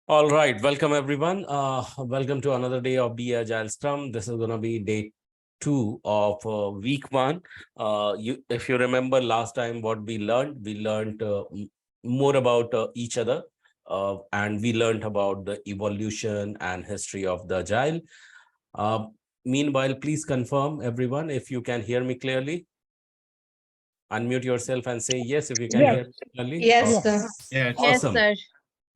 All right, welcome everyone. Welcome to another day of the Agile Scrum. This is going to be day 2 of week 1. If you remember last time what we learned more about each other, and we learned about the evolution and history of the Agile. Uh, Meanwhile, please confirm everyone if you can hear me clearly. Unmute yourself and say yes if you can Yes. hear me clearly. Yes, Okay. sir. Yes. Yes, Awesome. sir.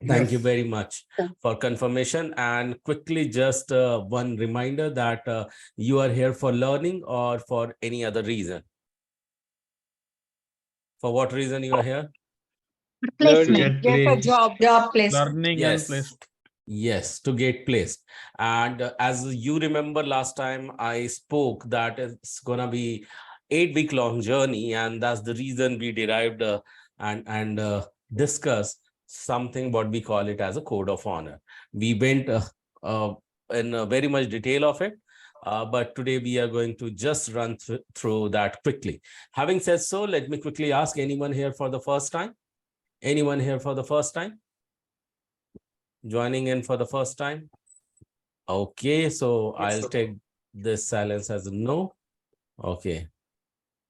Thank you Yes. very much for confirmation. And quickly, just one reminder that you are here for learning or for any other reason. For what reason you are here? Placement. Get Get a placed. job placement. Learning and Yes. placed. Yes, to get placed. And as you remember last time, I spoke that it's gonna be 8-week long journey, and that's the reason we derived and discussed something what we call it as a code of honor. We went uh, in very much detail of it, but today we are going to just run through that quickly. Having said so, let me quickly ask anyone here for the first time. Anyone here for the first time? Joining in for the first time? Okay, so I'll take this silence as a no. Okay,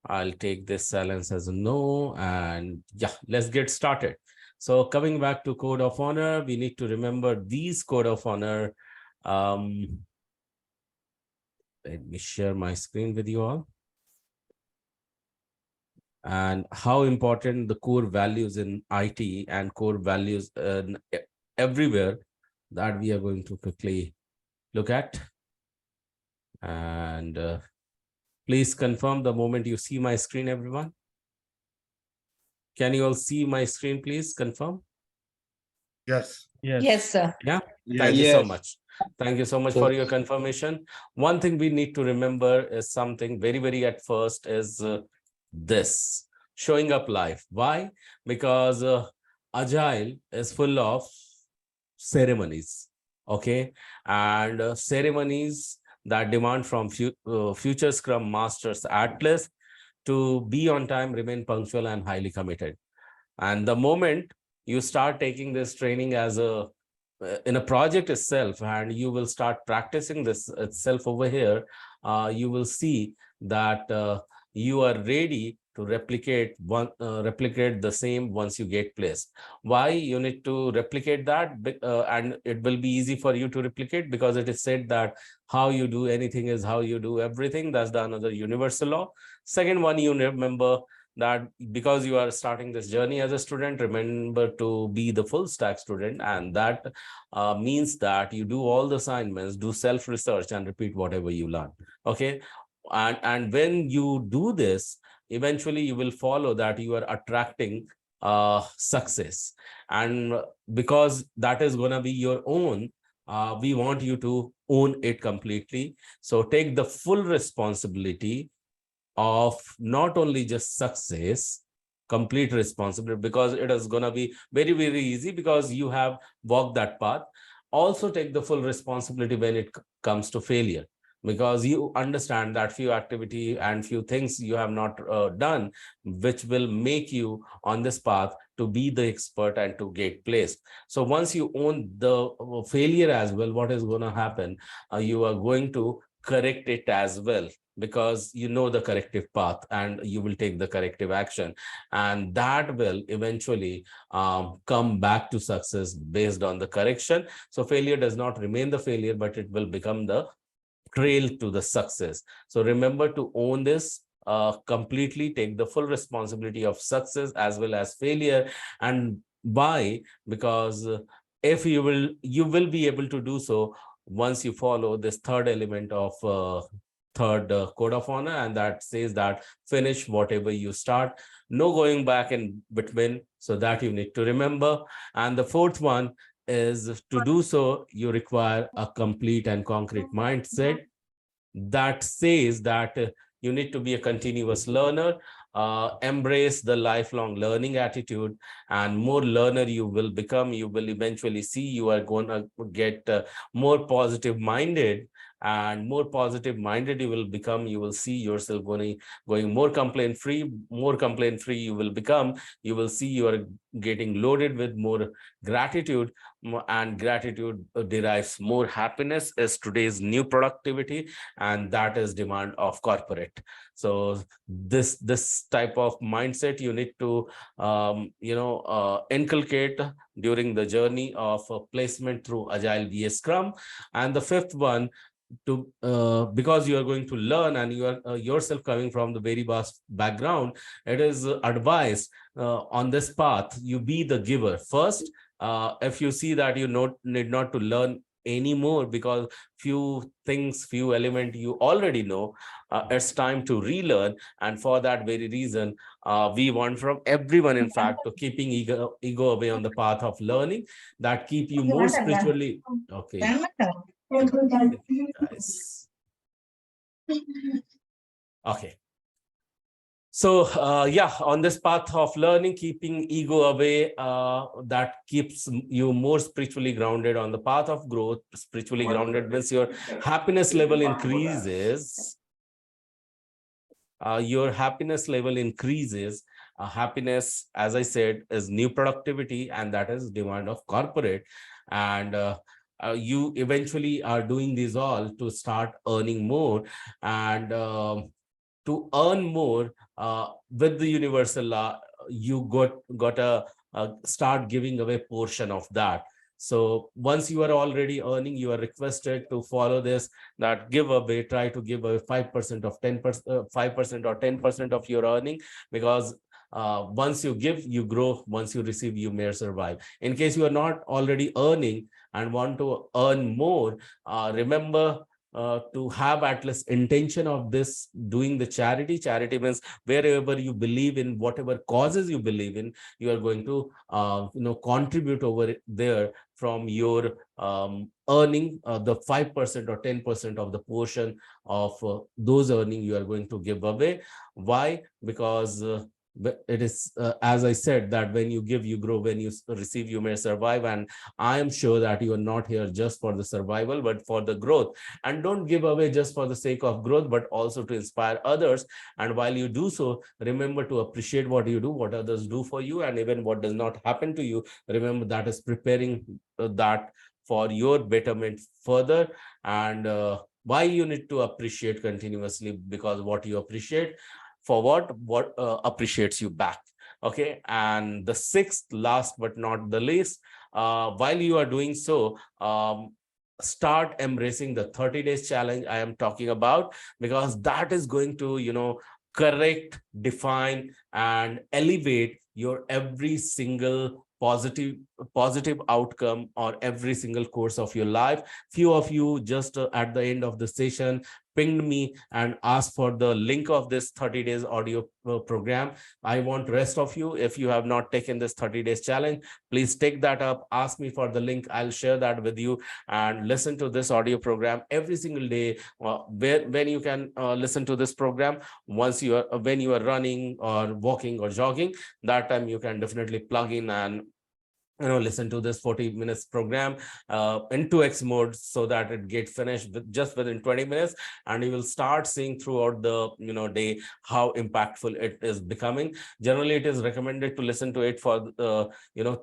I'll take this silence as a no. And yeah, let's get started. So coming back to code of honor, we need to remember these code of honor. Let me share my screen with you all. And how important the core values in IT and core values everywhere that we are going to quickly look at. And please confirm the moment you see my screen, everyone. Can you all see my screen, please confirm? Yes. Yes, sir. Yeah, Yes. thank you so much. Thank you so much for your confirmation. One thing we need to remember is something very at first is this, showing up live. Why? Because Agile is full of ceremonies, okay? And ceremonies that demand from future Scrum Masters at least to be on time, remain punctual, and highly committed. And the moment you start taking this training as a in a project itself, and you will start practicing this itself over here, you will see that you are ready to replicate the same once you get placed. Why you need to replicate that? And it will be easy for you to replicate because it is said that how you do anything is how you do everything. That's the another universal law. Second one, you remember that because you are starting this journey as a student, remember to be the full stack student, and that means that you do all the assignments, do self-research, and repeat whatever you learn. Okay, and when you do this, eventually you will follow that you are attracting success, and because that is going to be your own, we want you to own it completely. So take the full responsibility of not only just success, complete responsibility, because it is going to be very easy because you have walked that path. Also take the full responsibility when it comes to failure, because you understand that few activity and few things you have not done, which will make you on this path to be the expert and to get placed. So once you own the failure as well, what is going to happen? You are going to correct it as well, because you know the corrective path and you will take the corrective action, and that will eventually come back to success based on the correction. So failure does not remain the failure, but it will become the trail to the success. So remember to own this completely, take the full responsibility of success as well as failure. And why? Because if you will be able to do so once you follow this third element of third code of honor, and that says that finish whatever you start, no going back in between. So that you need to remember. And the fourth one is, to do so you require a complete and concrete mindset that says that you need to be a continuous learner, embrace the lifelong learning attitude, and more learner you will become, you will eventually see you are going to get more positive minded, and more positive minded you will become, you will see yourself going more complaint free. More complaint free you will become, you will see you are getting loaded with more gratitude, and gratitude derives more happiness, is today's new productivity, and that is demand of corporate. So this type of mindset you need to inculcate during the journey of placement through Agile BA Scrum. And the fifth one, to because you are going to learn and you are yourself coming from the very vast background, it is advised on this path you be the giver first. If you see that you need not to learn anymore because few things, few element you already know, it's time to relearn. And for that very reason, we want from everyone, in fact, to keeping ego away on the path of learning, that keep you more spiritually. Okay, guys. Okay. So yeah, on this path of learning, keeping ego away, that keeps you more spiritually grounded on the path of growth. Spiritually grounded means your happiness level increases. Your happiness level increases. Happiness, as I said, is new productivity, and that is demand of corporate. And you eventually are doing these all to start earning more, and to earn more with the universal law, you got to start giving away portion of that. So once you are already earning, you are requested to follow this, that give away, try to give away 5% of 10%, 5% or 10% of your earning, because once you give, you grow. Once you receive, you may survive. In case you are not already earning and want to earn more, remember to have at least intention of this, doing the charity. Charity means wherever you believe in, whatever causes you believe in, you are going to contribute over there from your earning, the 5% or 10% of the portion of those earning you are going to give away. Why? Because it is as I said, that when you give, you grow. When you receive, you may survive. And I am sure that you are not here just for the survival, but for the growth. And don't give away just for the sake of growth, but also to inspire others. And while you do so, remember to appreciate what you do, what others do for you, and even what does not happen to you. Remember that is preparing that for your betterment further. And why you need to appreciate continuously? Because what you appreciate, for what appreciates you back. Okay. And the sixth, last but not the least, while you are doing so, start embracing the 30 days challenge I am talking about, because that is going to correct, define, and elevate your every single positive outcome, or every single course of your life. Few of you just at the end of the session pinged me and asked for the link of this 30 days audio program. I want rest of you, if you have not taken this 30 days challenge, please take that up, ask me for the link. I'll share that with you, and listen to this audio program every single day. When you can listen to this program, when you are running or walking or jogging, that time you can definitely plug in and listen to this 40 minutes program in 2x mode, so that it get finished just within 20 minutes. And you will start seeing throughout the day how impactful it is becoming. Generally, it is recommended to listen to it for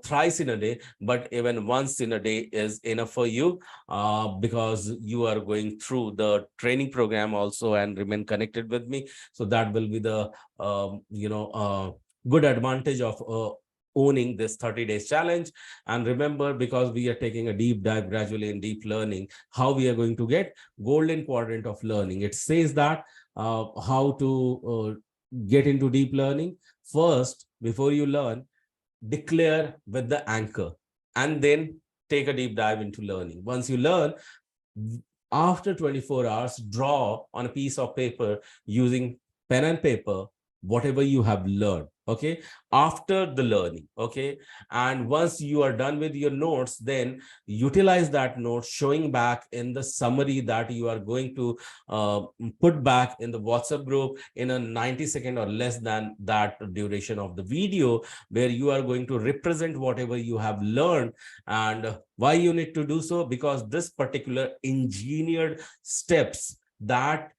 thrice in a day, but even once in a day is enough for you, because you are going through the training program also and remain connected with me. So that will be the good advantage of owning this 30 days challenge. And remember, because we are taking a deep dive gradually in deep learning, how we are going to get golden quadrant of learning. It says that how to get into deep learning. First, before you learn, declare with the anchor, and then take a deep dive into learning. Once you learn, after 24 hours, draw on a piece of paper using pen and paper, whatever you have learned, okay, after the learning, okay. And once you are done with your notes, then utilize that note, showing back in the summary that you are going to put back in the WhatsApp group in a 90-second or less than that duration of the video, where you are going to represent whatever you have learned. And why you need to do so? Because this particular engineered steps that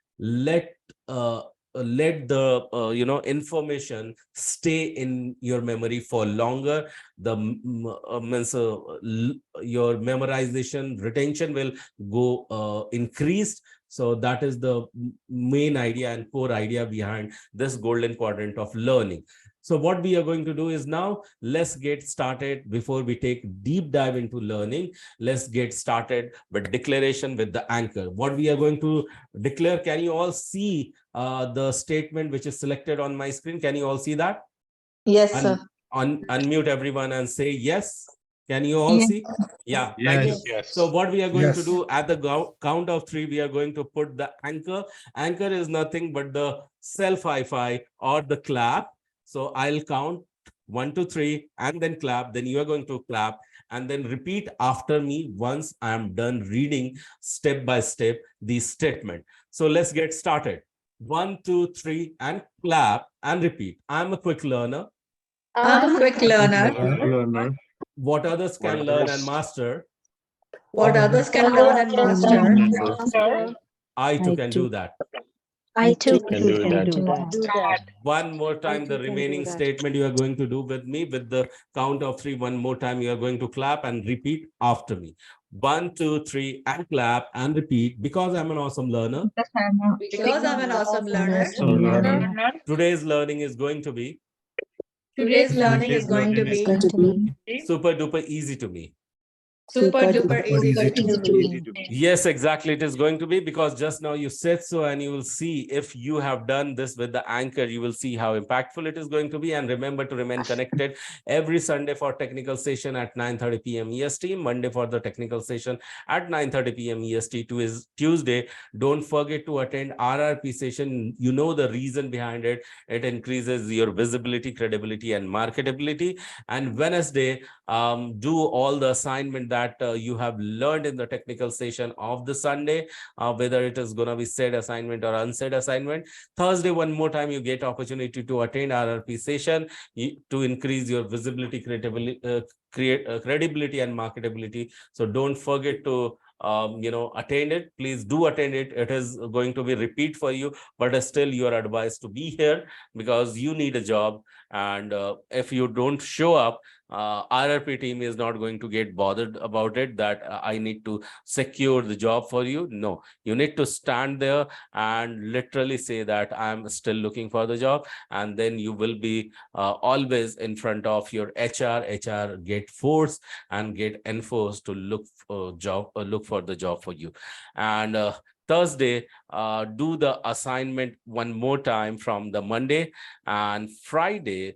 uh, let the information stay in your memory for longer. The means your memorization retention will go increased. So that is the main idea and core idea behind this golden quadrant of learning. So what we are going to do is, now let's get started. Before we take deep dive into learning, let's get started with declaration with the anchor. What we are going to declare, can you all see the statement which is selected on my screen? Can you all see that? Yes, sir. Unmute everyone and say yes. Can you all see? Yeah, thank you. Yes. So what we are going to Yes. do, at the count of 3, we are going to put the anchor. Anchor is nothing but the self high-five or the clap. So I'll count 1, 2, 3 and then clap. Then you are going to clap and then repeat after me once I am done reading step by step the statement. So let's get started. 1, 2, 3 and clap and repeat. I'm a quick learner. I'm a quick learner. What others can learn and master, What others can learn and master, I too can do that. I too can do that. One more time, the remaining statement you are going to do with me with the count of 3. One more time, you are going to clap and repeat after me. 1, 2, 3 and clap and repeat. Because I'm an awesome learner. Because I'm an awesome learner, Today's learning is going to be today's learning is going to be super duper easy to me. super duper easy to me. Yes, exactly. It is going to be, because just now you said so, and you will see if you have done this with the anchor, you will see how impactful it is going to be. And remember to remain connected every Sunday for technical session at 9:30 p.m. EST, Monday for the technical session at 9:30 p.m. EST. Tuesday, don't forget to attend RRP session. You know the reason behind it. It increases your visibility, credibility, and marketability. And Wednesday, do all the assignment that you have learned in the technical session of the Sunday, whether it is going to be said assignment or unsaid assignment. Thursday, one more time, you get opportunity to attend RRP session to increase your visibility, credibility and marketability. So don't forget to attend it. Please do attend it. It is going to be repeat for you, but still you are advised to be here because you need a job. And if you don't show up, RRP team is not going to get bothered about it, that I need to secure the job for you. No, you need to stand there and literally say that I'm still looking for the job, and then you will be always in front of your HR get forced and get enforced to look for look for the job for you. And Thursday, do the assignment one more time from the Monday, and Friday,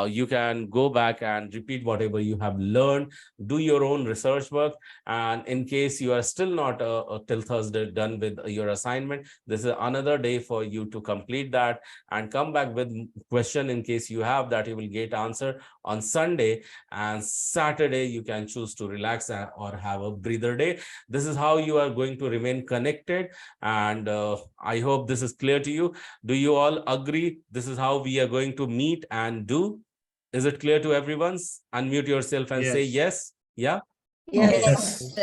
you can go back and repeat whatever you have learned, do your own research work. And in case you are still not till Thursday done with your assignment, this is another day for you to complete that and come back with question in case you have, that you will get answer on Sunday. And Saturday, you can choose to relax or have a breather day. This is how you are going to remain connected. And I hope this is clear to you. Do you all agree this is how we are going to meet and do? Is it clear to everyone? Unmute yourself and say yes. Yeah. Yes.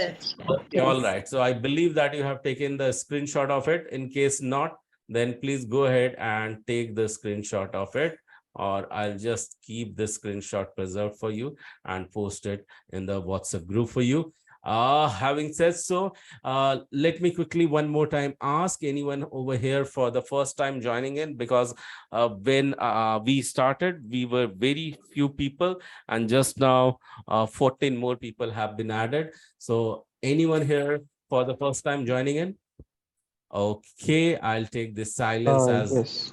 Okay. All right. So I believe that you have taken the screenshot of it. In case not, then please go ahead and take the screenshot of it, or I'll just keep this screenshot preserved for you and post it in the WhatsApp group for you. Having said so, let me quickly one more time ask anyone over here for the first time joining in, because when we started, we were very few people, and just now 14 more people have been added. So anyone here for the first time joining in? Okay, I'll take this silence as Yes.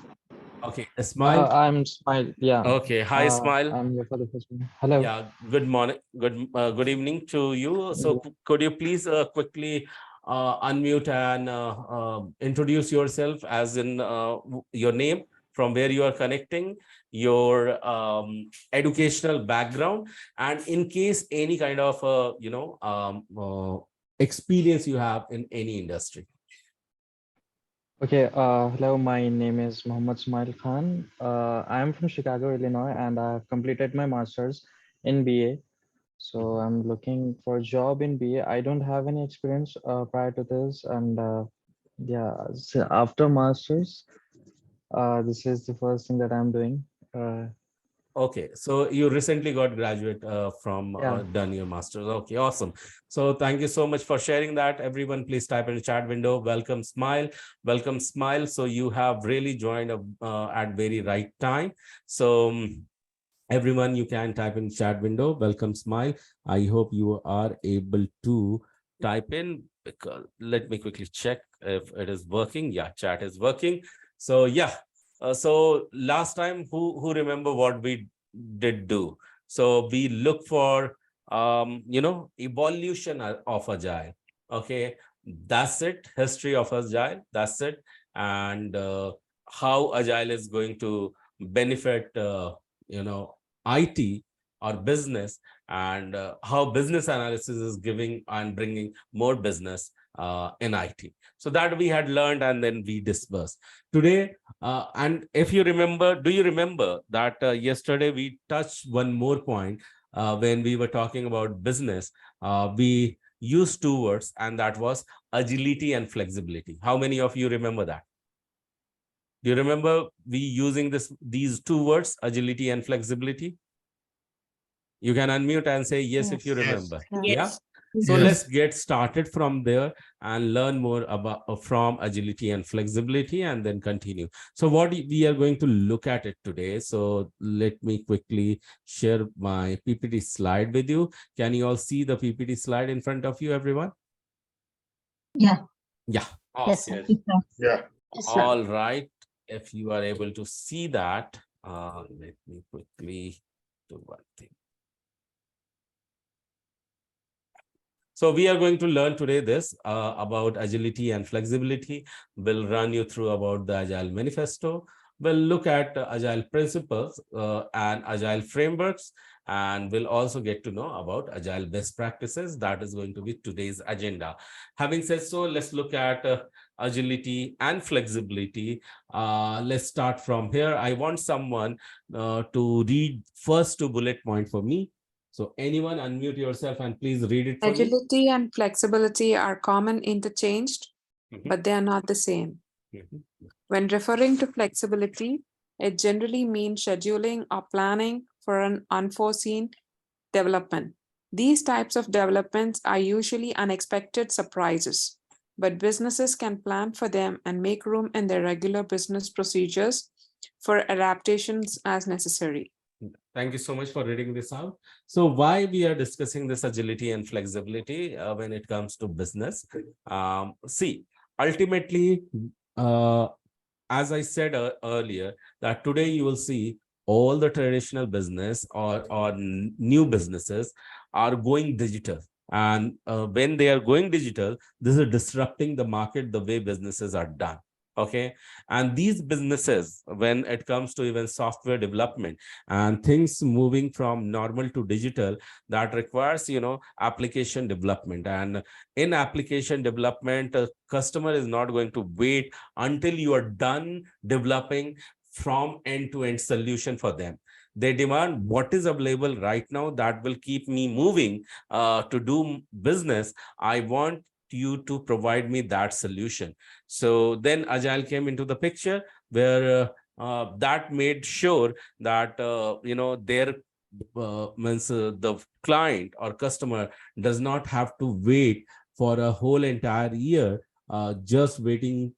okay. Smile. I'm Smile. Yeah. Okay. Hi, Smile. I'm here for the first one. Hello. Yeah. Good morning. Good evening to you. So could you please quickly unmute and introduce yourself, as in your name from where you are connecting, your educational background, and in case any kind of experience you have in any industry. Okay. Hello, my name is Mohammed Sumail Khan. I am from Chicago, Illinois, and I have completed my master's in BA. So I'm looking for a job in BA. I don't have any experience prior to this, and yeah, so after master's, this is the first thing that I'm doing. Okay, so you recently got graduate from Yeah. done your master's. Okay, awesome. So thank you so much for sharing that. Everyone, please type in the chat window. Welcome, Smile. Welcome, Smile. So you have really joined at very right time. So everyone, you can type in chat window. Welcome, Smile. I hope you are able to type in, because let me quickly check if it is working. Yeah, chat is working. So yeah. So last time, who remember what we did do? So we look for evolution of Agile. Okay, that's it. History of Agile. That's it. And how Agile is going to benefit IT or business, and how business analysis is giving and bringing more business in IT. So that we had learned, and then we dispersed. Today, and if you remember, do you remember that yesterday we touched one more point when we were talking about business? We used two words, and that was agility and flexibility. How many of you remember that? Do you remember we using these two words, agility and flexibility? You can unmute and say yes if you Yes. remember. Yes. So Yes. let's get started from there and learn more about from agility and flexibility, and then continue. So what we are going to look at it today. So let me quickly share my PPT slide with you. Can you all see the PPT slide in front of you, everyone? Yeah. Yeah. Yes, Awesome. sir. Yeah. Yes, sir. All right. If you are able to see that, let me quickly do one thing. So we are going to learn today this about agility and flexibility. We'll run you through about the Agile Manifesto. We'll look at Agile principles and Agile frameworks, and we'll also get to know about Agile best practices. That is going to be today's agenda. Having said so, let's look at agility and flexibility. Let's start from here. I want someone to read first two bullet point for me. So anyone unmute yourself and please read it for me. Agility and flexibility are common interchanged, Mhm. but they are not the same. Mhm. When referring to flexibility, it generally means scheduling or planning for an unforeseen development. These types of developments are usually unexpected surprises, but businesses can plan for them and make room in their regular business procedures for adaptations as necessary. Thank you so much for reading this out. So why we are discussing this agility and flexibility when it comes to business? See, ultimately, as I said earlier, that today you will see all the traditional business or new businesses are going digital. And when they are going digital, this is disrupting the market, the way businesses are done. Okay. And these businesses, when it comes to even software development and things moving from normal to digital, that requires, application development. And in application development, a customer is not going to wait until you are done developing from end-to-end solution for them. They demand what is available right now that will keep me moving to do business. I want you to provide me that solution. So then Agile came into the picture, where that made sure that their means the client or customer does not have to wait for a whole entire year just waiting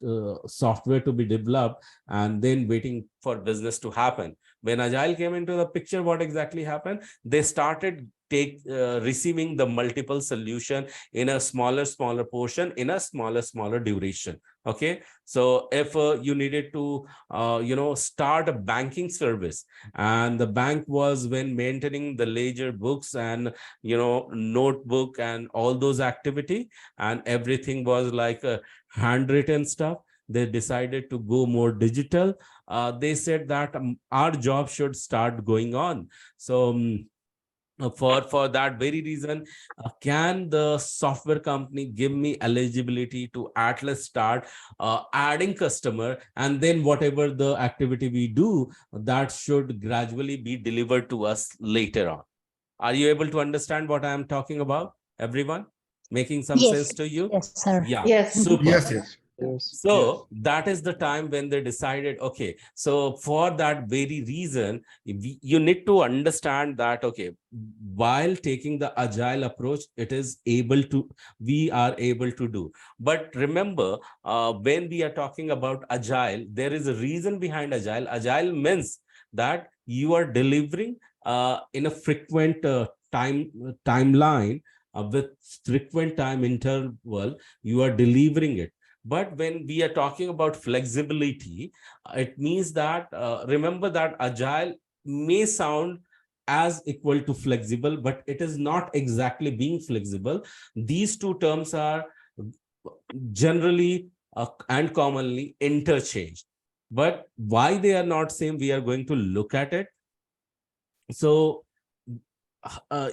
software to be developed and then waiting for business to happen. When Agile came into the picture, what exactly happened? They started receiving the multiple solution in a smaller portion, in a smaller duration. Okay, so if you needed to start a banking service, and the bank was when maintaining the ledger books and notebook and all those activity, and everything was like handwritten stuff. they decided to go more digital. They said that our job should start going on. So for that very reason, can the software company give me eligibility to at least start adding customer, and then whatever the activity we do, that should gradually be delivered to us later on. Are you able to understand what I am talking about, everyone? Making some sense to you? Yes, sir. Yeah, Yes. super. Yes, yes. Yes. So that is the time when they decided, okay, so for that very reason, you need to understand that, okay, while taking the agile approach, we are able to do. But remember, when we are talking about agile, there is a reason behind agile. Agile means that you are delivering in a frequent timeline, with frequent time interval, you are delivering it. But when we are talking about flexibility, it means that, remember that agile may sound as equal to flexible, but it is not exactly being flexible. These two terms are generally and commonly interchanged. But why they are not same, we are going to look at it. So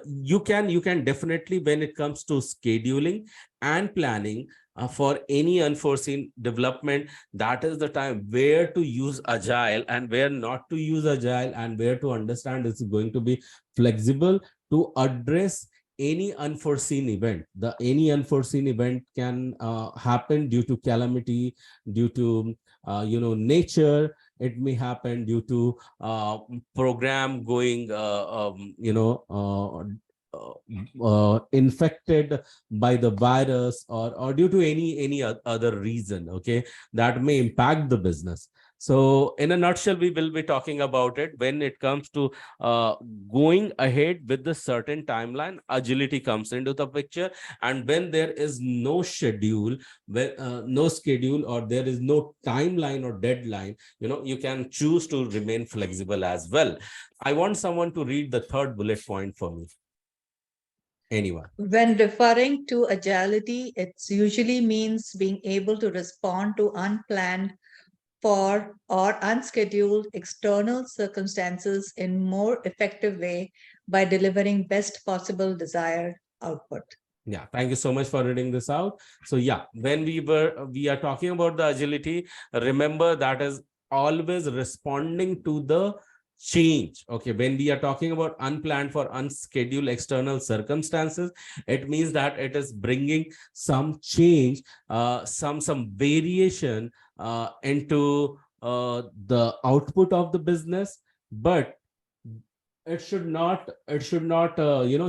you can definitely, when it comes to scheduling and planning for any unforeseen development, that is the time where to use agile and where not to use agile, and where to understand it's going to be flexible to address any unforeseen event. Any unforeseen event can happen due to calamity, due to nature. It may happen due to program going infected by the virus, or due to any other reason, okay, that may impact the business. So in a nutshell, we will be talking about it. When it comes to going ahead with the certain timeline, agility comes into the picture. And when there is no schedule, no schedule, or there is no timeline or deadline, you can choose to remain flexible as well. I want someone to read the third bullet point for me. Anyone? When referring to agility, it usually means being able to respond to unplanned for or unscheduled external circumstances in more effective way by delivering best possible desired output. Yeah, thank you so much for reading this out. So yeah, when we are talking about the agility, remember that is always responding to the change. Okay, when we are talking about unplanned for unscheduled external circumstances, it means that it is bringing some change, some variation into the output of the business. But it should not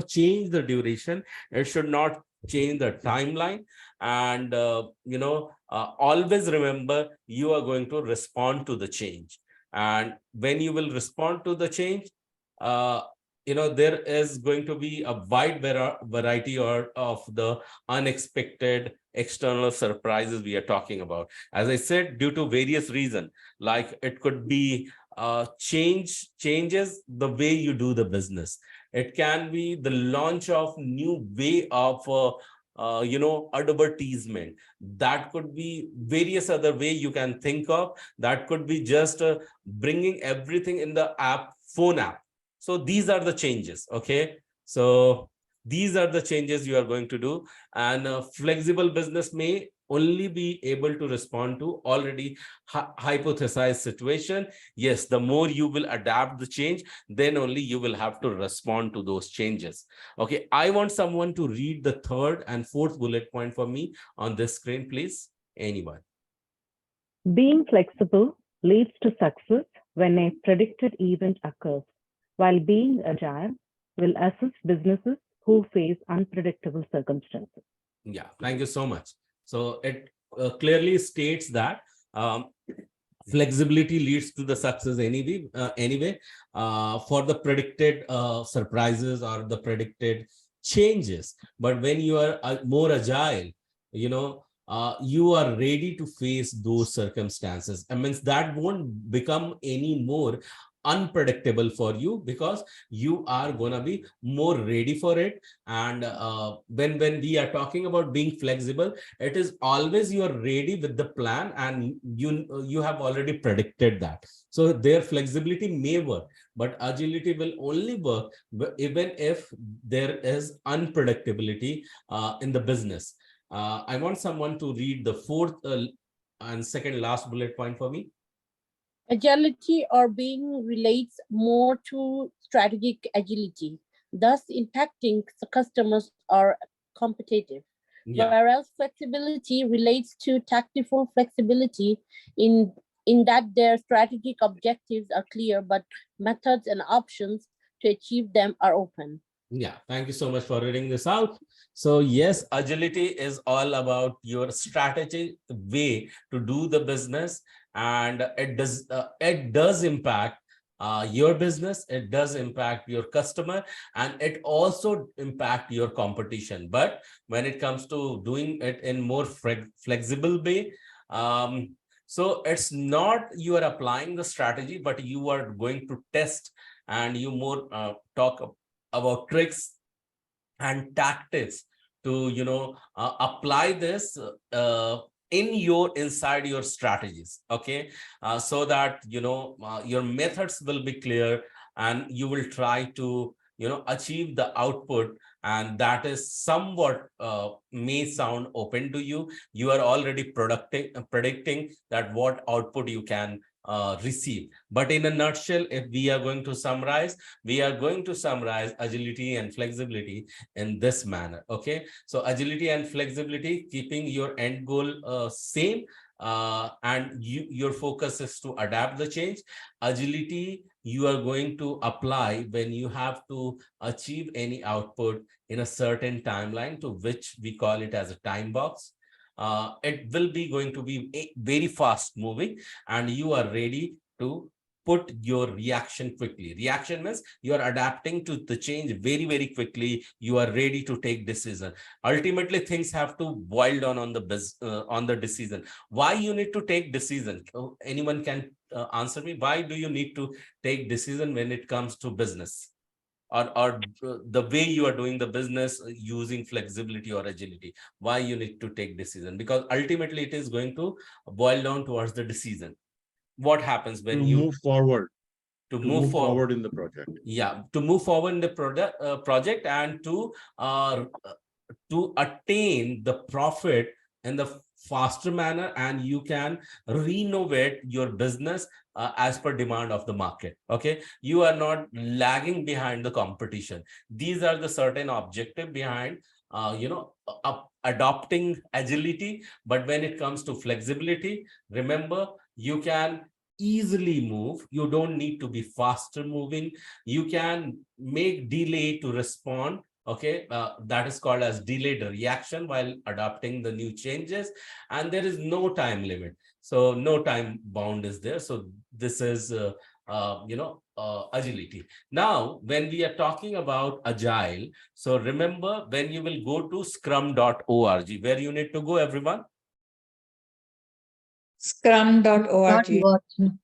change the duration. It should not change the timeline. And always remember, you are going to respond to the change. And when you will respond to the change, there is going to be a wide variety of the unexpected external surprises we are talking about. As I said, due to various reasons, like it could be changes the way you do the business. It can be the launch of new way of advertisement. That could be various other way you can think of. That could be just bringing everything in the phone app. So these are the changes. Okay, so these are the changes you are going to do. And flexible business may only be able to respond to already hypothesized situation. Yes, the more you will adapt the change, then only you will have to respond to those changes. Okay, I want someone to read the third and fourth bullet point for me on this screen, please. Anyone? Being flexible leads to success when a predicted event occurs, while being agile will assist businesses who face unpredictable circumstances. Yeah, thank you so much. So it clearly states that flexibility leads to the success anyway, for the predicted surprises or the predicted changes. But when you are more agile, you are ready to face those circumstances. I mean, that won't become any more unpredictable for you, because you are gonna be more ready for it. And when we are talking about being flexible, it is always you are ready with the plan, and you have already predicted that. So their flexibility may work, but agility will only work even if there is unpredictability in the business. I want someone to read the fourth and second last bullet point for me. Agility or being relates more to strategic agility, thus impacting the customers or competitive. Yeah. Whereas flexibility relates to tactical flexibility in that their strategic objectives are clear, but methods and options to achieve them are open. Yeah, thank you so much for reading this out. So yes, agility is all about your strategy way to do the business, and it does impact your business, it does impact your customer, and it also impact your competition. But when it comes to doing it in more flexible way, so it's not you are applying the strategy, but you are going to test, and you more talk about tricks and tactics to apply this in your inside your strategies. Okay, so that your methods will be clear, and you will try to achieve the output, and that is somewhat may sound open to you. You are already predicting that what output you can receive. But in a nutshell, if we are going to summarize, we are going to summarize agility and flexibility in this manner. Okay, so agility and flexibility, keeping your end goal same, and your focus is to adapt the change. Agility you are going to apply when you have to achieve any output in a certain timeline, to which we call it as a time box. It will be going to be very fast moving, and you are ready to put your reaction quickly. Reaction means you are adapting to the change very, very quickly. You are ready to take decision. Ultimately, things have to boil down on the decision. Why you need to take decision? Anyone can answer me? Why do you need to take decision when it comes to business? Or the way you are doing the business using flexibility or agility, why you need to take decision? Because ultimately it is going to boil down towards the decision. What happens when you move forward, to to move move forward forward in the project. Yeah, to move forward in the project, and to attain the profit in the faster manner, and you can renovate your business as per demand of the market. Okay, you are not lagging behind the competition. These are the certain objective behind adopting agility. But when it comes to flexibility, remember, you can easily move. You don't need to be faster moving. You can make delay to respond. Okay, that is called as delayed reaction while adopting the new changes, and there is no time limit. So no time bound is there. So this is agility. Now, when we are talking about agile, so remember, when you will go to scrum.org, where you need to go, everyone? Scrum.org.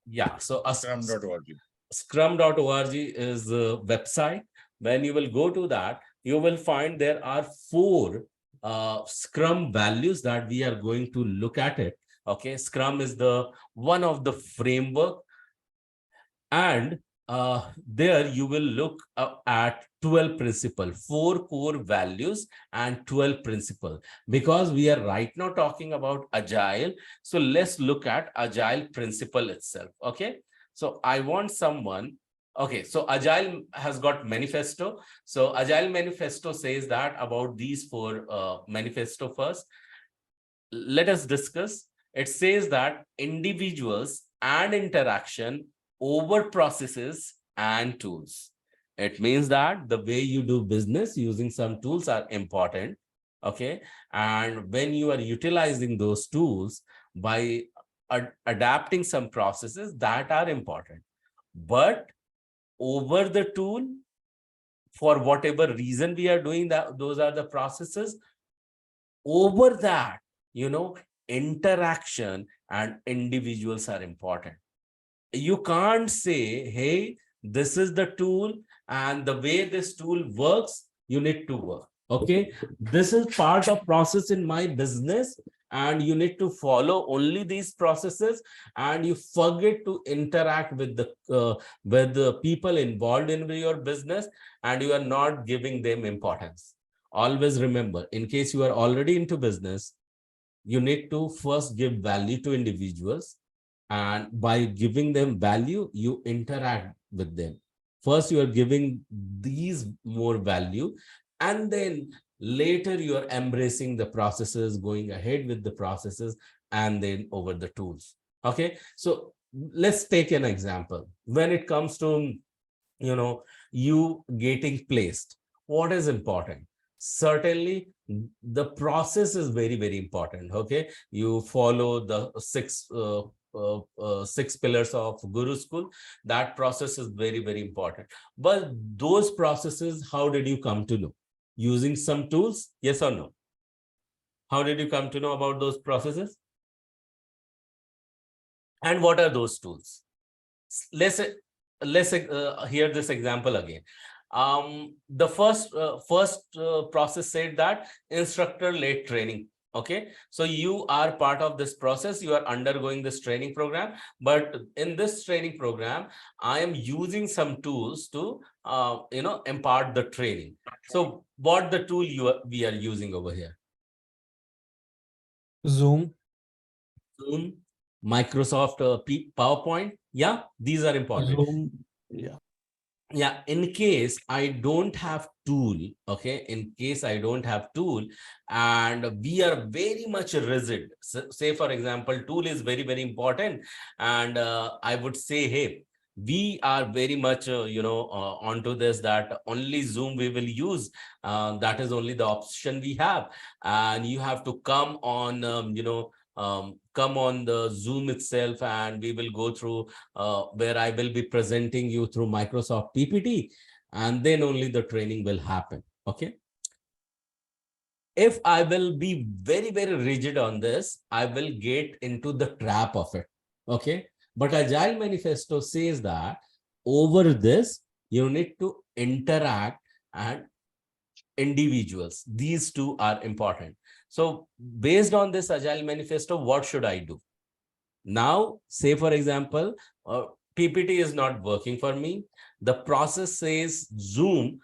Yeah, so Scrum.org. scrum.org is a website. When you will go to that, you will find there are 4 Scrum values that we are going to look at it. Okay, Scrum is the one of the framework, and there you will look at 12 principle, 4 core values and 12 principle. Because we are right now talking about agile, so let's look at agile principle itself. Okay, so I want someone. Okay, so agile has got manifesto. So agile manifesto says that about these 4 manifesto first. Let us discuss. It says that individuals and interaction over processes and tools. It means that the way you do business using some tools are important. Okay, and when you are utilizing those tools by adapting some processes, that are important. But over the tool, for whatever reason we are doing that, those are the processes. Over that, interaction and individuals are important. you can't say, hey, this is the tool and the way this tool works, you need to work. Okay, this is part of process in my business and you need to follow only these processes, and you forget to interact with the people involved in your business, and you are not giving them importance. Always remember, in case you are already into business, you need to first give value to individuals, and by giving them value, you interact with them. First you are giving these more value, and then later you are embracing the processes, going ahead with the processes, and then over the tools. Okay, so let's take an example. When it comes to you getting placed, what is important? Certainly the process is very, very important. Okay, you follow the six pillars of Guru School. That process is very, very important. But those processes, how did you come to know? Using some tools? Yes or no? How did you come to know about those processes? And what are those tools? Let's hear this example again. The first process said that instructor led training. Okay, so you are part of this process, you are undergoing this training program, but in this training program I am using some tools to impart the training. So what the tool we are using over here? Zoom, Microsoft PowerPoint. Yeah, these are important. Zoom, yeah. Yeah, in case I don't have tool, okay, in case I don't have tool and we are very much rigid, say for example, tool is very, very important, and I would say, hey, we are very much onto this, that only Zoom we will use, that is only the option we have, and you have to come on come on the Zoom itself, and we will go through where I will be presenting you through Microsoft PPT, and then only the training will happen. Okay, if I will be very, very rigid on this, I will get into the trap of it. Okay, but Agile Manifesto says that over this you need to interact, and individuals, these two are important. So based on this Agile Manifesto, what should I do? Now, say for example, PPT is not working for me. The process says Zoom,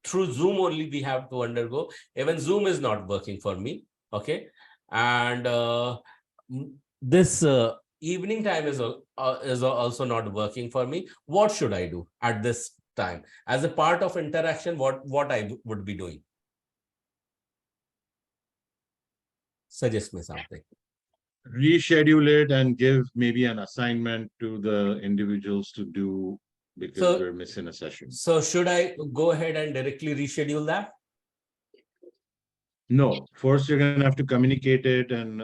through Zoom only we have to undergo. Even Zoom is not working for me. Okay, and this evening time is also not working for me. What should I do at this time? As a part of interaction, what I would be doing? Suggest me something. Reschedule it and give maybe an assignment to the individuals to do, because we're missing a session. So should I go ahead and directly reschedule that? No, first you're going to have to communicate it and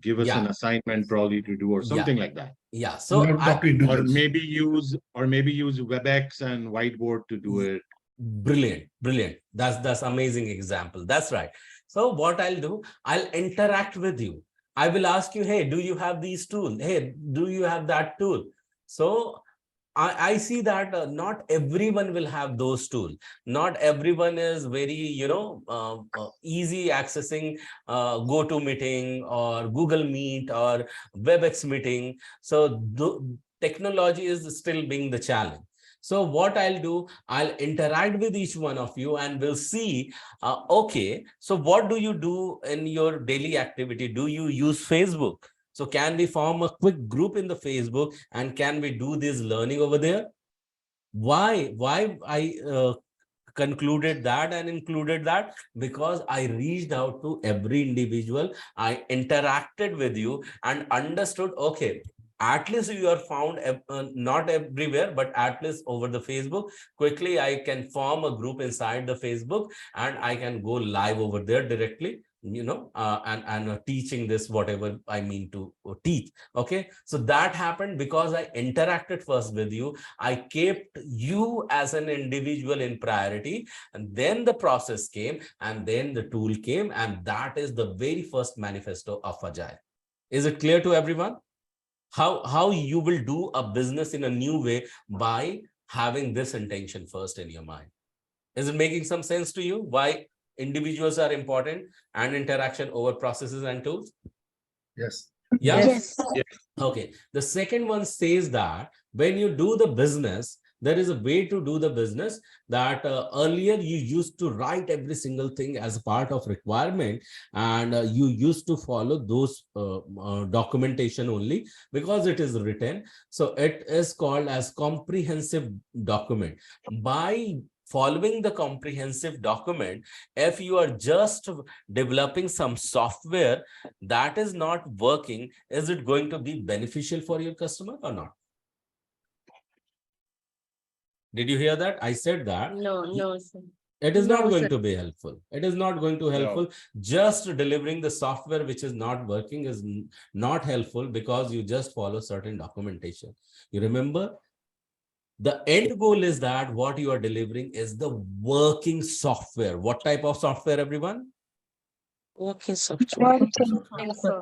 give us an assignment probably to do, or something like that. Yeah. So or maybe use WebEx and whiteboard to do it. Brilliant. That's amazing example. That's right. So what I'll do, I'll interact with you. I will ask you, hey, do you have these tools? Hey, do you have that tool? So I see that not everyone will have those tools. Not everyone is very, easy accessing GoToMeeting or Google Meet or WebEx meeting. So technology is still being the challenge. So what I'll do, I'll interact with each one of you and we'll see, okay, so what do you do in your daily activity? Do you use Facebook? So can we form a quick group in the Facebook and can we do this learning over there? Why I concluded that and included that? Because I reached out to every individual. I interacted with you and understood, okay, at least you are found not everywhere, but at least over the Facebook. Quickly, I can form a group inside the Facebook and I can go live over there directly, and teaching this, whatever I mean to teach. Okay, so that happened because I interacted first with you. I kept you as an individual in priority, and then the process came, and then the tool came, and that is the very first manifesto of Agile. Is it clear to everyone? How you will do a business in a new way by having this intention first in your mind. Is it making some sense to you? Why individuals are important and interaction over processes and tools? Yes. Yeah. Yes. Okay. The second one says that when you do the business, there is a way to do the business that earlier you used to write every single thing as a part of requirement, and you used to follow those documentation only because it is written. So it is called as comprehensive document. By following the comprehensive document, if you are just developing some software that is not working, is it going to be beneficial for your customer or not? Did you hear that? I said that. No, sir. It is not No, going sir. to be helpful. It is not going to helpful. Just delivering the software which is not working is not helpful because you just follow certain documentation. You remember, the end goal is that what you are delivering is the working software. What type of software, everyone? Working software.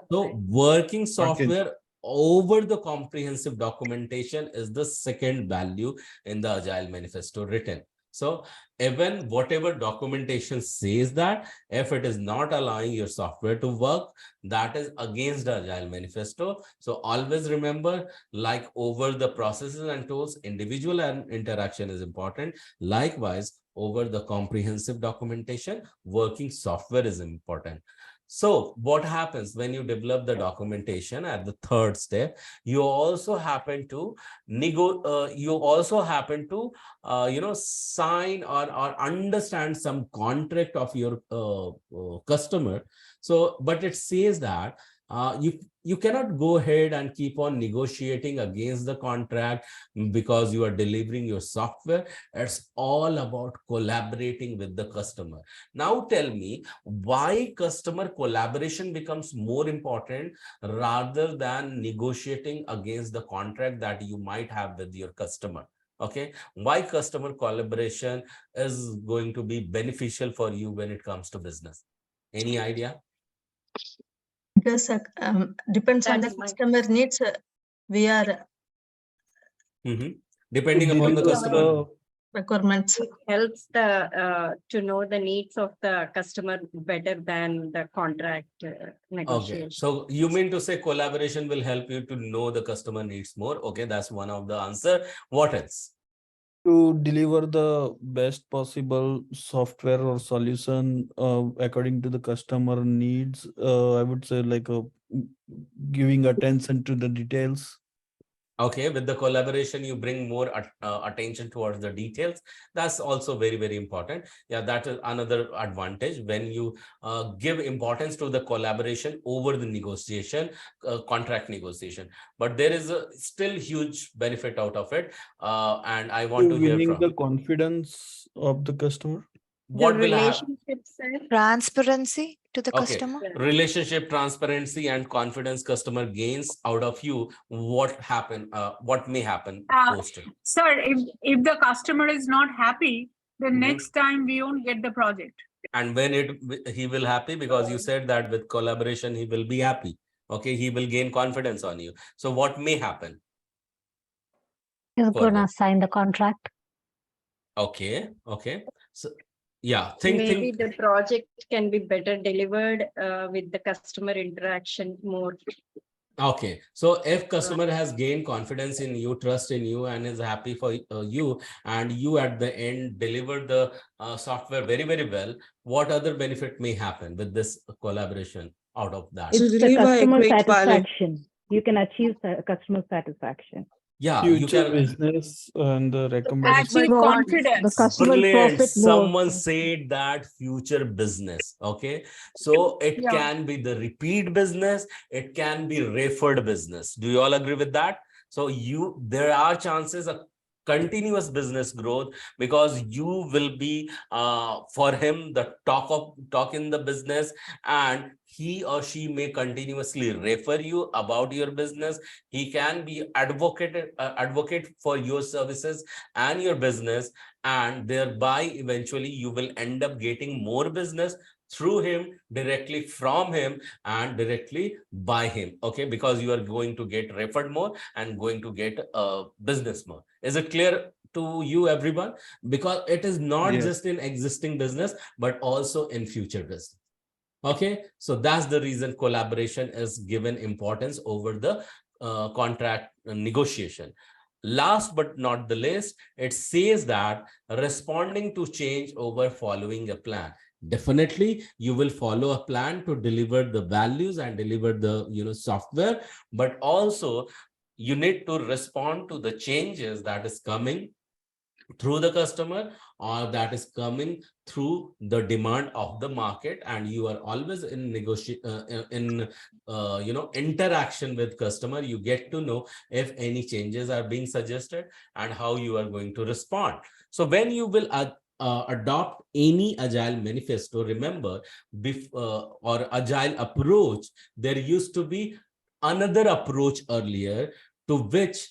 So working software over the comprehensive documentation is the second value in the Agile Manifesto written. So even whatever documentation says that if it is not allowing your software to work, that is against the Agile Manifesto. So always remember, like over the processes and tools, individual and interaction is important. Likewise, over the comprehensive documentation, working software is important. So what happens when you develop the documentation at the third step, you also happen to sign or understand some contract of your customer. So, but it says that you cannot go ahead and keep on negotiating against the contract because you are delivering your software. It's all about collaborating with the customer. Now tell me why customer collaboration becomes more important rather than negotiating against the contract that you might have with your customer. Okay, why customer collaboration is going to be beneficial for you when it comes to business? Any idea? Because depends on the customer needs. We are Depending upon the customer requirements. Helps to know the needs of the customer better than the contract negotiation. Okay, so you mean to say collaboration will help you to know the customer needs more? Okay, that's one of the answer. What else? To deliver the best possible software or solution according to the customer needs, I would say like giving attention to the details. Okay, with the collaboration, you bring more attention towards the details. That's also very, very important. Yeah, that is another advantage when you give importance to the collaboration over the negotiation, contract negotiation. But there is a still huge benefit out of it. And I want to hear Winning from the confidence of the customer. what will happen. Transparency to the Okay, customer. relationship, transparency, and confidence customer gains out of you. What may happen post it? Sir, if the customer is not happy, the Mhm. next time we won't get the project. And when he will happy, because you said that with collaboration he will be happy. Okay, he will gain confidence on you. So what may happen? He's Further. gonna sign the contract. Okay, so yeah, Maybe think the project can be better delivered with the customer interaction more. okay, so if customer has gained confidence in you, trust in you, and is happy for you, and you at the end deliver the software very, very well, what other benefit may happen with this collaboration out of that? It's the customer satisfaction. You can achieve customer satisfaction. Yeah, you Future can business and the recommendation. Achieve confidence. The customer brilliant. profit more. Someone said that future business. Okay, so it Yeah. can be the repeat business, it can be referred business. Do you all agree with that? So there are chances of continuous business growth because you will be for him the talk in the business, and he or she may continuously refer you about your business. He can be advocate for your services and your business, and thereby eventually you will end up getting more business through him, directly from him, and directly by him. Okay, because you are going to get referred more and going to get business more. Is it clear to you, everyone? Because it is not Yes. just in existing business, but also in future business. Okay, so that's the reason collaboration is given importance over the contract negotiation. Last but not the least, it says that responding to change over following a plan. Definitely, you will follow a plan to deliver the values and deliver the software, but also you need to respond to the changes that is coming through the customer or that is coming through the demand of the market, and you are always in interaction with customer. You get to know if any changes are being suggested and how you are going to respond. So when you will adopt any agile manifesto, remember or agile approach, there used to be another approach earlier to which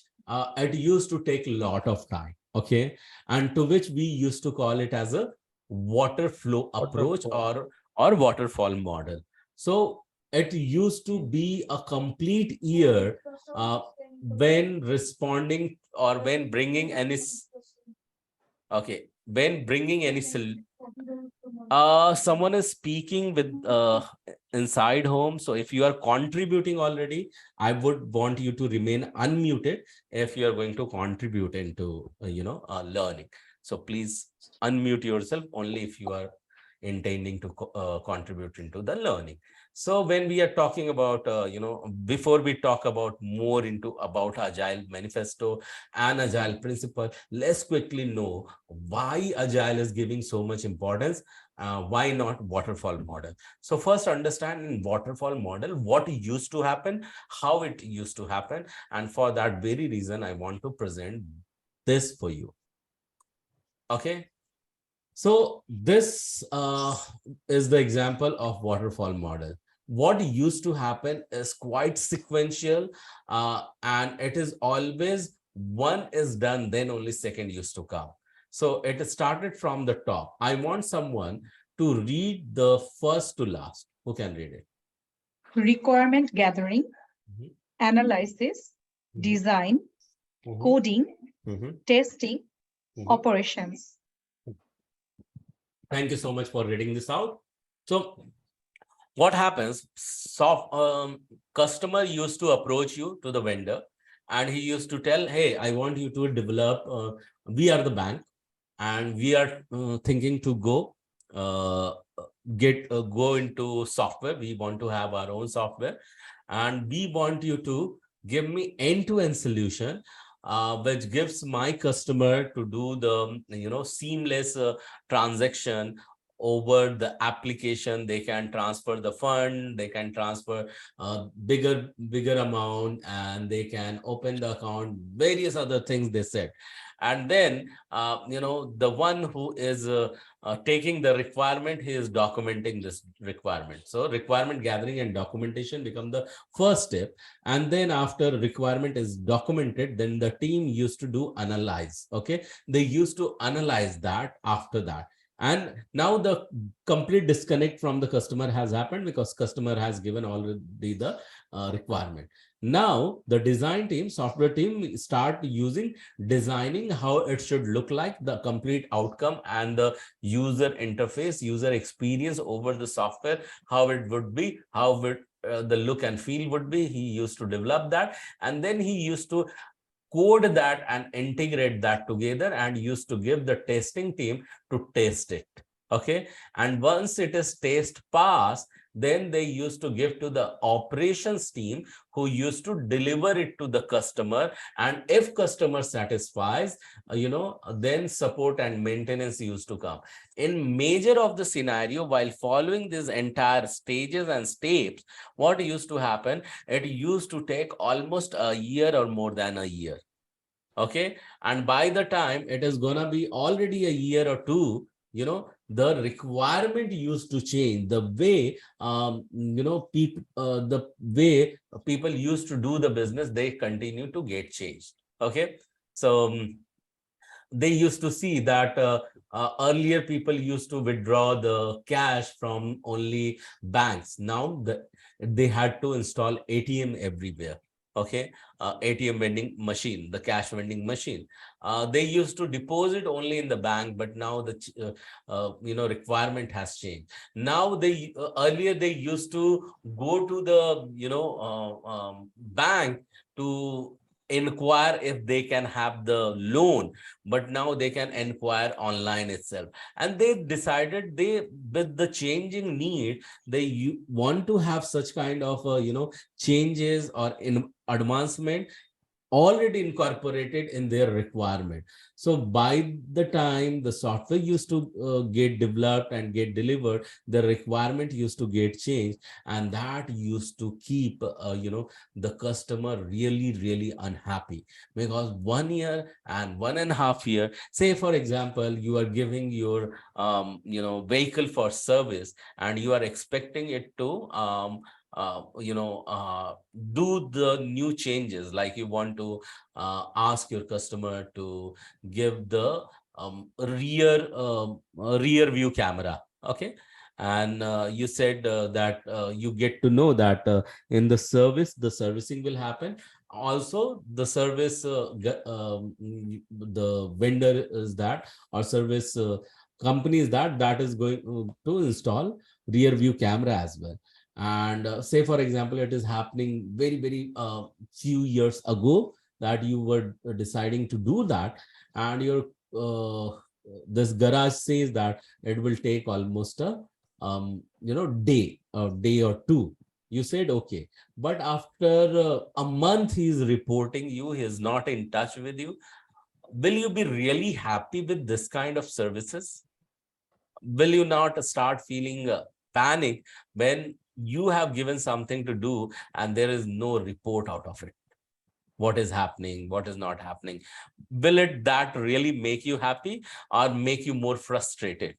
it used to take a lot of time. Okay, and to which we used to call it as a water flow approach or waterfall model. So it used to be a complete year when responding or when bringing any someone is speaking with inside home. So if you are contributing already, I would want you to remain unmuted if you are going to contribute into learning. So please unmute yourself only if you are intending to contribute into the learning. So when we are talking about before we talk about more into about agile manifesto and agile principle, let's quickly know why agile is giving so much importance. Why not waterfall model? So first understand in waterfall model what used to happen, how it used to happen, and for that very reason I want to present this for you. Okay, so this is the example of waterfall model. What used to happen is quite sequential, and it is always one is done, then only second used to come. So it started from the top. I want someone to read the first to last. Who can read it? Requirement gathering, analysis, design, coding, testing, operations. Thank you so much for reading this out. So what happens? Customer used to approach you to the vendor, and he used to tell, hey, I want you to develop, we are the bank, and we are thinking to go go into software. We want to have our own software, and we want you to give me end-to-end solution which gives my customer to do the seamless transaction over the application. They can transfer the fund, they can transfer bigger amount, and they can open the account, various other things they said. And then the one who is taking the requirement, he is documenting this requirement. So requirement gathering and documentation become the first step. And then after requirement is documented, then the team used to do analyze. Okay, they used to analyze that after that. And now the complete disconnect from the customer has happened because customer has given already the requirement. Now the design team, software team, start using designing how it should look like, the complete outcome and the user interface, user experience over the software, how it would be, how the look and feel would be. He used to develop that, and then he used to code that and integrate that together and used to give the testing team to test it. Okay, and once it is test pass, then they used to give to the operations team who used to deliver it to the customer. And if customer satisfies, then support and maintenance used to come. In major of the scenario, while following these entire stages and steps, what used to happen, it used to take almost a year or more than a year. Okay, and by the time it is gonna be already a year or two, the requirement used to change. The way the way people used to do the business, they continue to get changed. Okay, so they used to see that earlier people used to withdraw the cash from only banks. Now they had to install ATM everywhere. Okay, ATM vending machine, the cash vending machine. They used to deposit only in the bank, but now the requirement has changed. Now they earlier they used to go to the bank to inquire if they can have the loan, but now they can inquire online itself. And they decided, they with the changing need, they want to have such kind of changes or in advancement already incorporated in their requirement. So by the time the software used to get developed and get delivered, the requirement used to get changed, and that used to keep the customer really unhappy. Because 1 year and 1.5 year, say for example, you are giving your vehicle for service, and you are expecting it to do the new changes, like you want to ask your customer to give the rear view camera. Okay, and you said that you get to know that in the servicing will happen. Also the service the vendor is that, or service company is that is going to install rear view camera as well. And say for example, it is happening very few years ago that you were deciding to do that, and your this garage says that it will take almost a day or two. You said okay, but after a month he is reporting you, he is not in touch with you. Will you be really happy with this kind of services? Will you not start feeling panic when you have given something to do and there is no report out of it? What is happening, what is not happening? Will it that really make you happy, or make you more frustrated?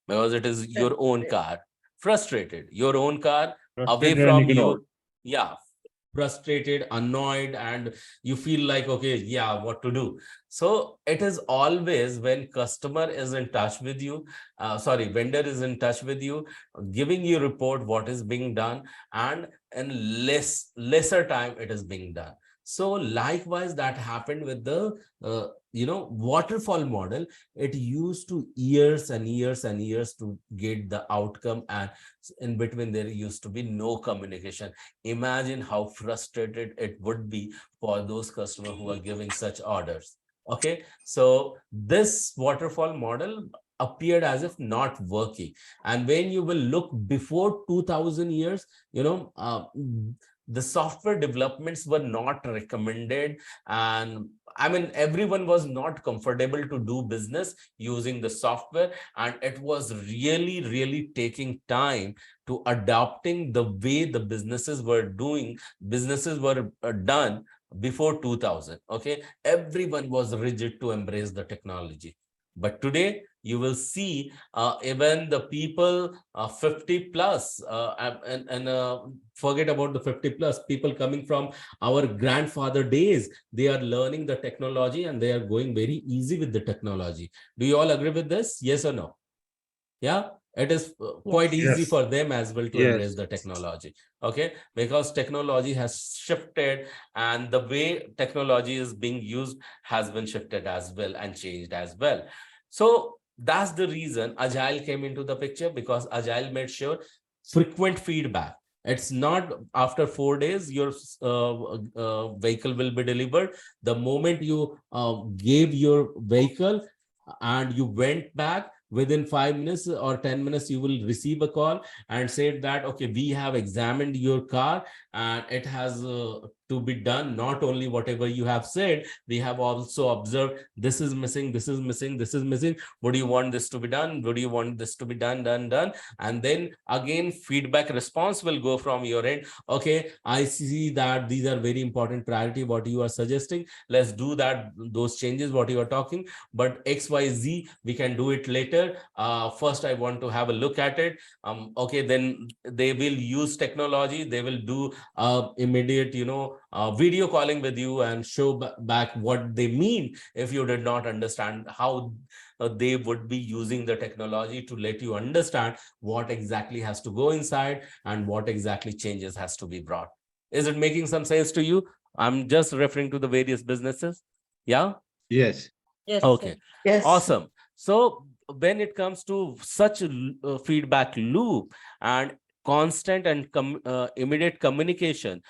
Because it is your own car. Frustrated, your own car, away Frustrated and from ignored. you. Yeah, frustrated, annoyed, and you feel like, okay, yeah, what to do? So it is always when customer is in touch with you, vendor is in touch with you, giving you report what is being done, and in lesser time it is being done. So likewise, that happened with the waterfall model. It used to years and years and years to get the outcome, and in between there used to be no communication. Imagine how frustrated it would be for those customers who are giving such orders. Okay, so this waterfall model appeared as if not working. And when you will look before 2000 years, the software developments were not recommended, and I mean everyone was not comfortable to do business using the software, and it was really taking time to adopting the way the businesses were done before 2000. Okay, everyone was rigid to embrace the technology. But today you will see even the people 50 plus and forget about the 50 plus people coming from our grandfather days. They are learning the technology and they are going very easy with the technology. Do you all agree with this? Yes or no? Yeah, it is quite easy Yes. for them as well to embrace Yes. the technology. Okay, because technology has shifted, and the way technology is being used has been shifted as well and changed as well. So that's the reason Agile came into the picture, because Agile made sure frequent feedback. It's not after 4 days your vehicle will be delivered. The moment you gave your vehicle and you went back, within 5 minutes or 10 minutes you will receive a call and said that, okay, we have examined your car and it has to be done. Not only whatever you have said, we have also observed this is missing, this is missing, this is missing. Would you want this to be done? Would you want this to be done? And then again feedback response will go from your end. Okay, I see that these are very important priority what you are suggesting. Let's do that, those changes what you are talking, but XYZ we can do it later. First I want to have a look at it. Okay, then they will use technology, they will do immediate video calling with you and show back what they mean if you did not understand how they would be using the technology to let you understand what exactly has to go inside and what exactly changes has to be brought. Is it making some sense to you? I'm just referring to the various businesses. Yeah. Yes. Yes. Okay. Yes. Awesome. So when it comes to such a feedback loop and constant and immediate communication,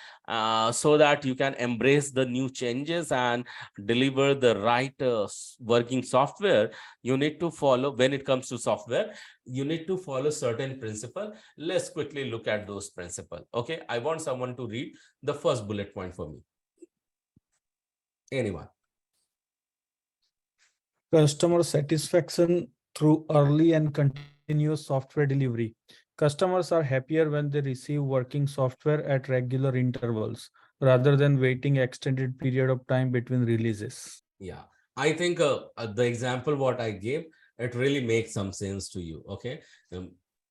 so that you can embrace the new changes and deliver the right working software, you need to follow, when it comes to software, you need to follow certain principle. Let's quickly look at those principles. Okay, I want someone to read the first bullet point for me. Anyone? Customer satisfaction through early and continuous software delivery. Customers are happier when they receive working software at regular intervals rather than waiting extended period of time between releases. Yeah, I think the example what I gave, it really makes some sense to you. Okay.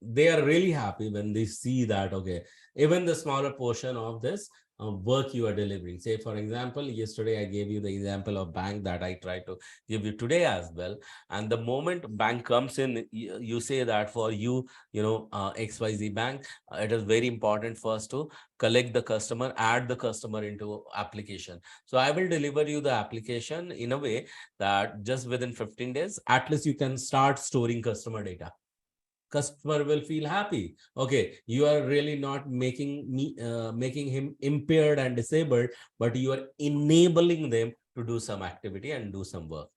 They are really happy when they see that, okay, even the smaller portion of this work you are delivering. Say, for example, yesterday I gave you the example of bank that I try to give you today as well. And the moment bank comes in, you say that for you, XYZ bank, it is very important for us to collect the customer, add the customer into application. So I will deliver you the application in a way that just within 15 days, at least you can start storing customer data. Customer will feel happy. Okay, you are really not making him impaired and disabled, but you are enabling them to do some activity and do some work.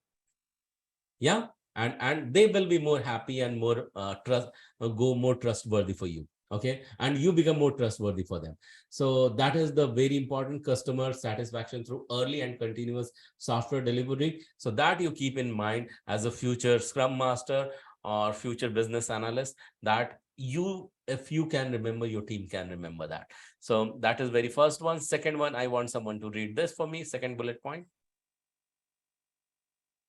Yeah, and they will be more happy and more more trustworthy for you. Okay, and you become more trustworthy for them. So that is the very important customer satisfaction through early and continuous software delivery. So that you keep in mind as a future Scrum Master or future business analyst, that you, if you can remember, your team can remember that. So that is very first one. Second one, I want someone to read this for me. Second bullet point.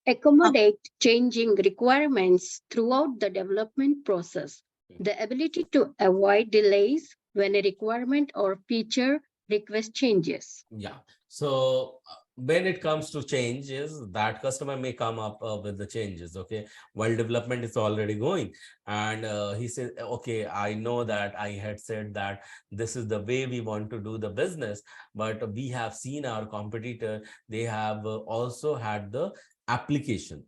Accommodate changing requirements throughout the development process. The ability to avoid delays when a requirement or feature request changes. Yeah. So when it comes to changes, that customer may come up with the changes, okay, while development is already going. And he says, okay, I know that I had said that this is the way we want to do the business, but we have seen our competitor, they have also had the application.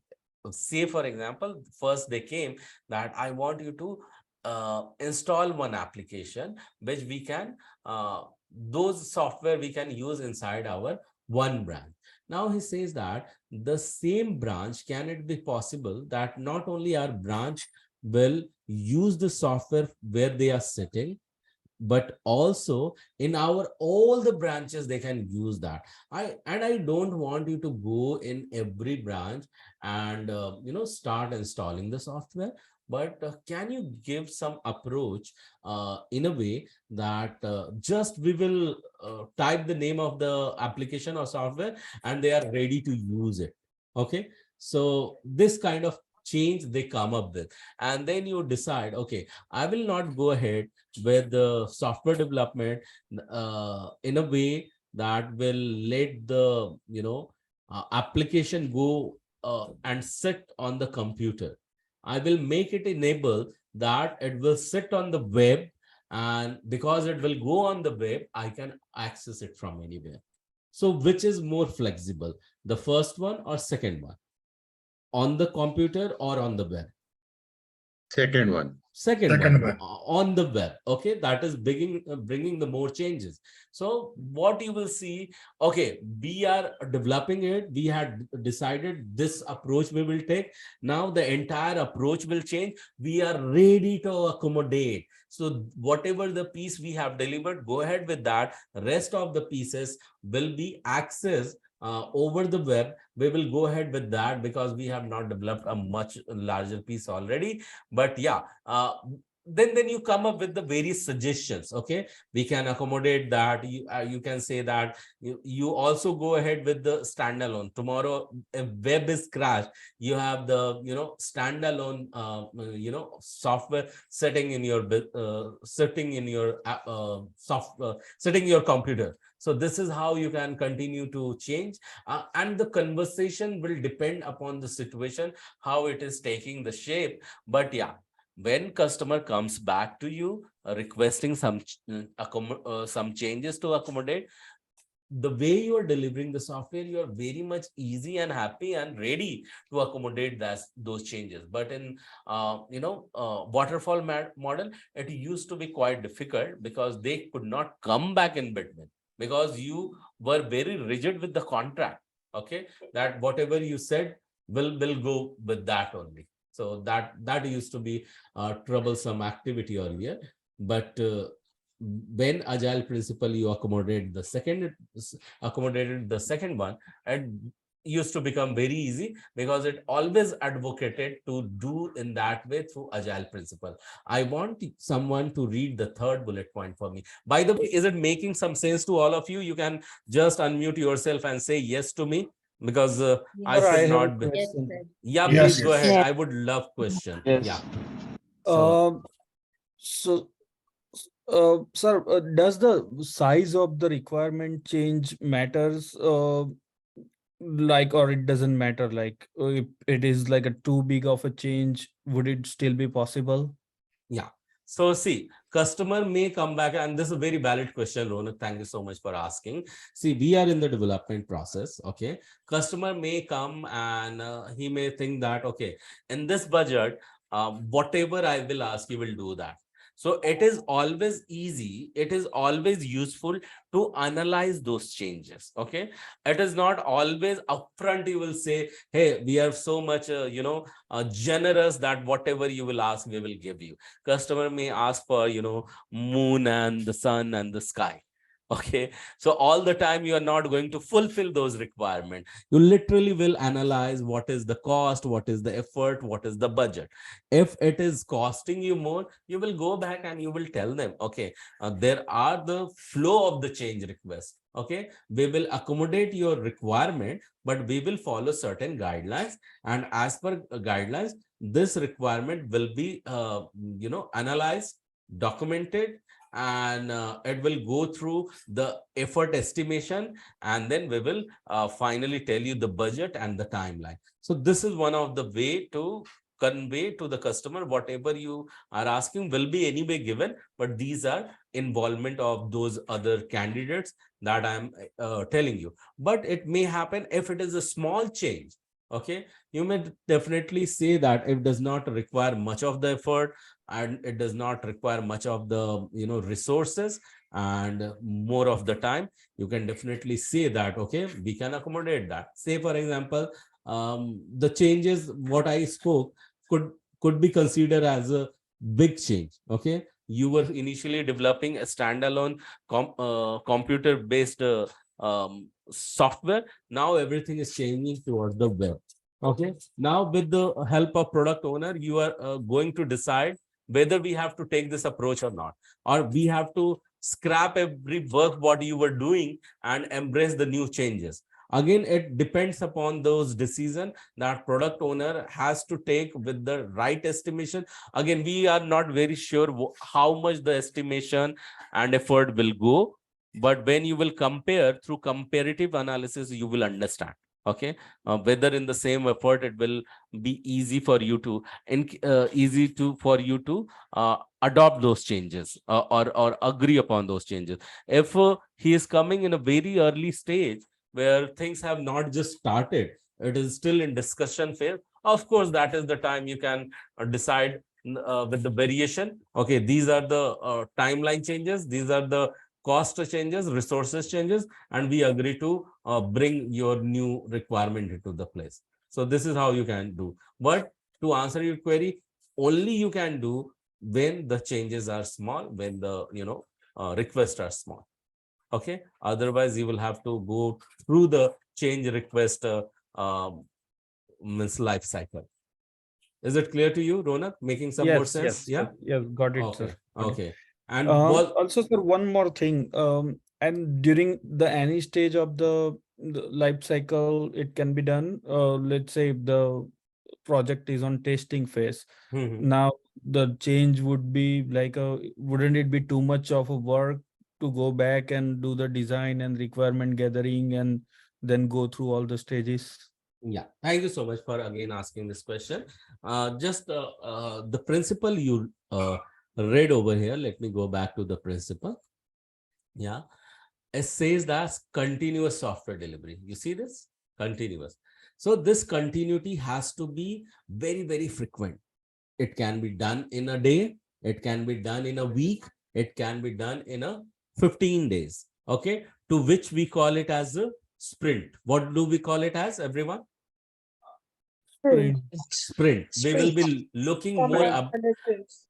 Say, for example, first they came that I want you to install one application which we can those software we can use inside our one branch. Now he says that the same branch, can it be possible that not only our branch will use the software where they are sitting, but also in our all the branches they can use that. I don't want you to go in every branch and start installing the software, but can you give some approach in a way that just we will type the name of the application or software and they are ready to use it. Okay, so this kind of change they come up with, and then you decide, okay, I will not go ahead with the software development in a way that will let the application go and sit on the computer. I will make it enable that it will sit on the web, and because it will go on the web, I can access it from anywhere. So which is more flexible, the first one or second one? On the computer or on the web? Second one. Second one. On the web. Okay, that is bringing the more changes. So what you will see, okay, we are developing it, we had decided this approach we will take. Now the entire approach will change. We are ready to accommodate. So whatever the piece we have delivered, go ahead with that. Rest of the pieces will be accessed over the web. We will go ahead with that because we have not developed a much larger piece already. But yeah, then you come up with the various suggestions. Okay, we can accommodate that. You can say that you also go ahead with the standalone. Tomorrow if web is crashed, you have the standalone software setting in your setting in your setting your computer. So this is how you can continue to change, and the conversation will depend upon the situation, how it is taking the shape. But yeah, when customer comes back to you requesting some changes to accommodate, the way you are delivering the software, you are very much easy and happy and ready to accommodate those changes. But in waterfall model, it used to be quite difficult because they could not come back in between, because you were very rigid with the contract. Okay, that whatever you said will go with that only. So that used to be a troublesome activity earlier. But when agile principle, you accommodated the second one, and used to become very easy, because it always advocated to do in that way through agile principle. I want someone to read the third bullet point for me. By the way, is it making some sense to all of you? You can just unmute yourself and say yes to me, because I Sir, I should have a not be. question. Yeah, Yes, please go yes. ahead. Yes. I would love question. Yes. Yeah. So So, sir, does the size of the requirement change matters? Like, or it doesn't matter? Like, if it is like a too big of a change, would it still be possible? yeah. So see, customer may come back, and this is a very valid question, Ronak. Thank you so much for asking. See, we are in the development process. Okay, customer may come and he may think that, okay, in this budget, whatever I will ask, you will do that. So it is always easy. It is always useful to analyze those changes. Okay, it is not always upfront. You will say, hey, we are so much, generous that whatever you will ask, we will give you. Customer may ask for moon and the sun and the sky. Okay, so all the time you are not going to fulfill those requirements. You literally will analyze what is the cost, what is the effort, what is the budget. If it is costing you more, you will go back and you will tell them, okay, there are the flow of the change request. Okay, we will accommodate your requirement, but we will follow certain guidelines, and as per guidelines, this requirement will be analyzed, documented, and it will go through the effort estimation, and then we will finally tell you the budget and the timeline. So this is one of the way to convey to the customer whatever you are asking will be anyway given, but these are involvement of those other candidates that I'm telling you. But it may happen if it is a small change. Okay, you may definitely say that it does not require much of the effort, and it does not require much of the resources, and more of the time, you can definitely say that, okay, we can accommodate that. Say for example, the changes what I spoke could be considered as a big change. Okay, you were initially developing a standalone computer based software. Now everything is changing towards the web. Okay, now with the help of product owner, you are going to decide whether we have to take this approach or not, or we have to scrap every work what you were doing and embrace the new changes. Again, it depends upon those decisions that product owner has to take with the right estimation. Again, we are not very sure how much the estimation and effort will go, but when you will compare through comparative analysis, you will understand. Okay, whether in the same effort it will be easy for you to for you to adopt those changes, or agree upon those changes. If he is coming in a very early stage where things have not just started, it is still in discussion phase, of course that is the time you can decide with the variation. Okay, these are the timeline changes, these are the cost changes, resources changes, and we agree to bring your new requirement into the place. So this is how you can do. But to answer your query, only you can do when the changes are small, when the requests are small. Okay, otherwise you will have to go through the change request means life cycle. Is it clear to you, Ronak? Making some more Yes, sense? yes, Yeah. yes, got it, Okay. sir. Got it. Okay. And what? Also, sir, one more thing. And during the any stage of the life cycle, it can be done. Let's say if the project is on testing phase. Now the change would be like wouldn't it be too much of a work to go back and do the design and requirement gathering and then go through all the stages? Yeah, thank you so much for again asking this question. Just the principle you read over here. Let me go back to the principle. Yeah, it says that continuous software delivery. You see this? Continuous. So this continuity has to be very, very frequent. It can be done in a day. It can be done in a week. It can be done in a 15 days. Okay, to which we call it as a sprint. What do we call it as, everyone? Sprint. We will be looking more up.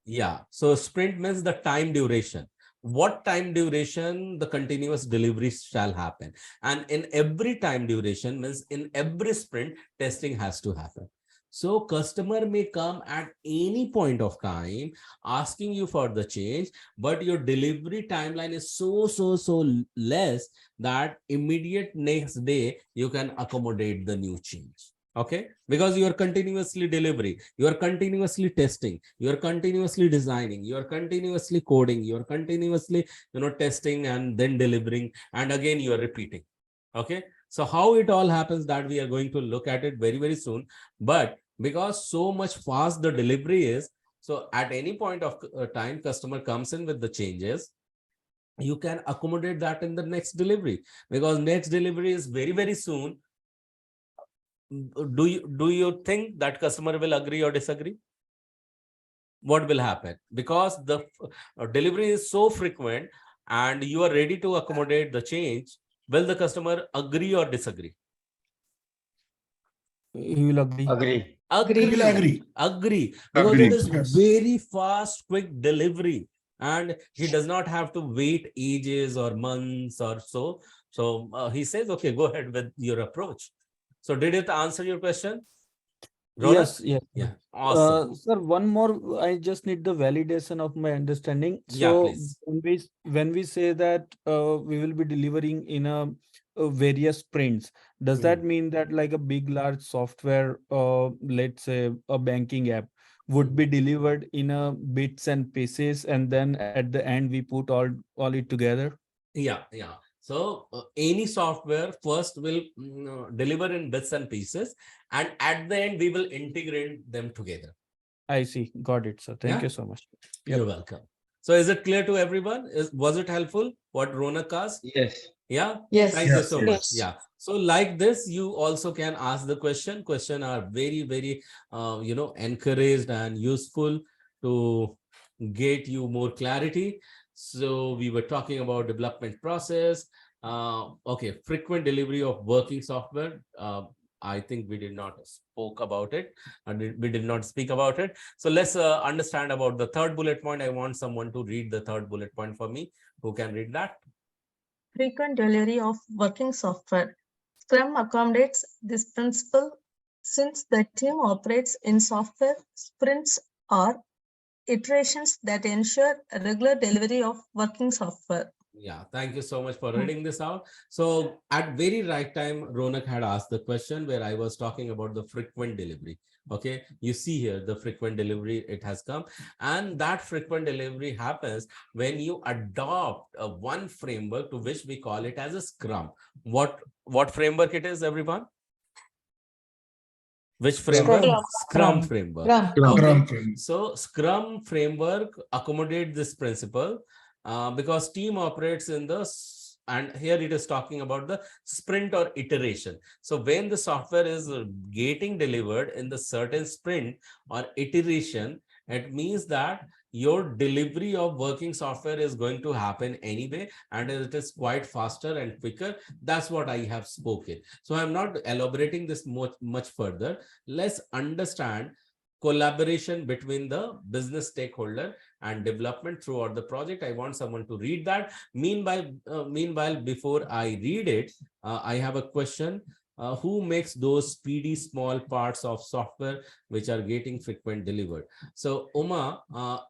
Yeah. So sprint means the time duration. What time duration the continuous delivery shall happen. And in every time duration means in every sprint, testing has to happen. So customer may come at any point of time asking you for the change, but your delivery timeline is so less that immediate next day you can accommodate the new change. Okay, because you are continuously delivering, you are continuously testing, you are continuously designing, you are continuously coding, you are continuously testing and then delivering, and again you are repeating. Okay, so how it all happens, that we are going to look at it very soon. But because so much fast the delivery is, so at any point of time customer comes in with the changes, you can accommodate that in the next delivery, because next delivery is very soon. Do you think that customer will agree or disagree? What will happen? Because the delivery is so frequent and you are ready to accommodate the change, will the customer agree or disagree? He will agree. Agree. Because it is very fast, quick delivery, and he does not have to wait ages or months or so. So he says, okay, go ahead with your approach. So did it answer your question? Ronak? Yes. Yeah. Awesome. Sir, one more. I just need the validation of my understanding. Yeah, So please. when we say that we will be delivering in a various sprints, does that mean that like a big large software, let's say a banking app, would be delivered in a bits and pieces, and then at the end we put all it together? Yeah. So any software first will deliver in bits and pieces, and at the end we will integrate them together. I see. Got it, sir. Thank you so much. You're welcome. So is it clear to everyone? Was it helpful what Ronak asked? Yes. Yeah. Yes. Thank you so much. Yeah. So like this, you also can ask the question. Question are very encouraged and useful to get you more clarity. So we were talking about development process. Okay, frequent delivery of working software. I think we did not spoke about it, and we did not speak about it. So let's understand about the third bullet point. I want someone to read the third bullet point for me. Who can read that? Frequent delivery of working software. Scrum accommodates this principle since the team operates in software sprints or iterations that ensure regular delivery of working software. Yeah, thank you so much for reading this out. So at very right time, Ronak had asked the question where I was talking about the frequent delivery. Okay, you see here the frequent delivery, it has come, and that frequent delivery happens when you adopt one framework to which we call it as a Scrum. What framework it is, everyone? Which framework? Scrum framework. Okay. So Scrum framework accommodates this principle because team operates in the, and here it is talking about the sprint or iteration. So when the software is getting delivered in the certain sprint or iteration, it means that your delivery of working software is going to happen anyway, and it is quite faster and quicker. That's what I have spoken. So I'm not elaborating this much further. Let's understand collaboration between the business stakeholder and development throughout the project. I want someone to read that. Meanwhile, before I read it, I have a question who makes those speedy small parts of software which are getting frequent delivered. So Uma,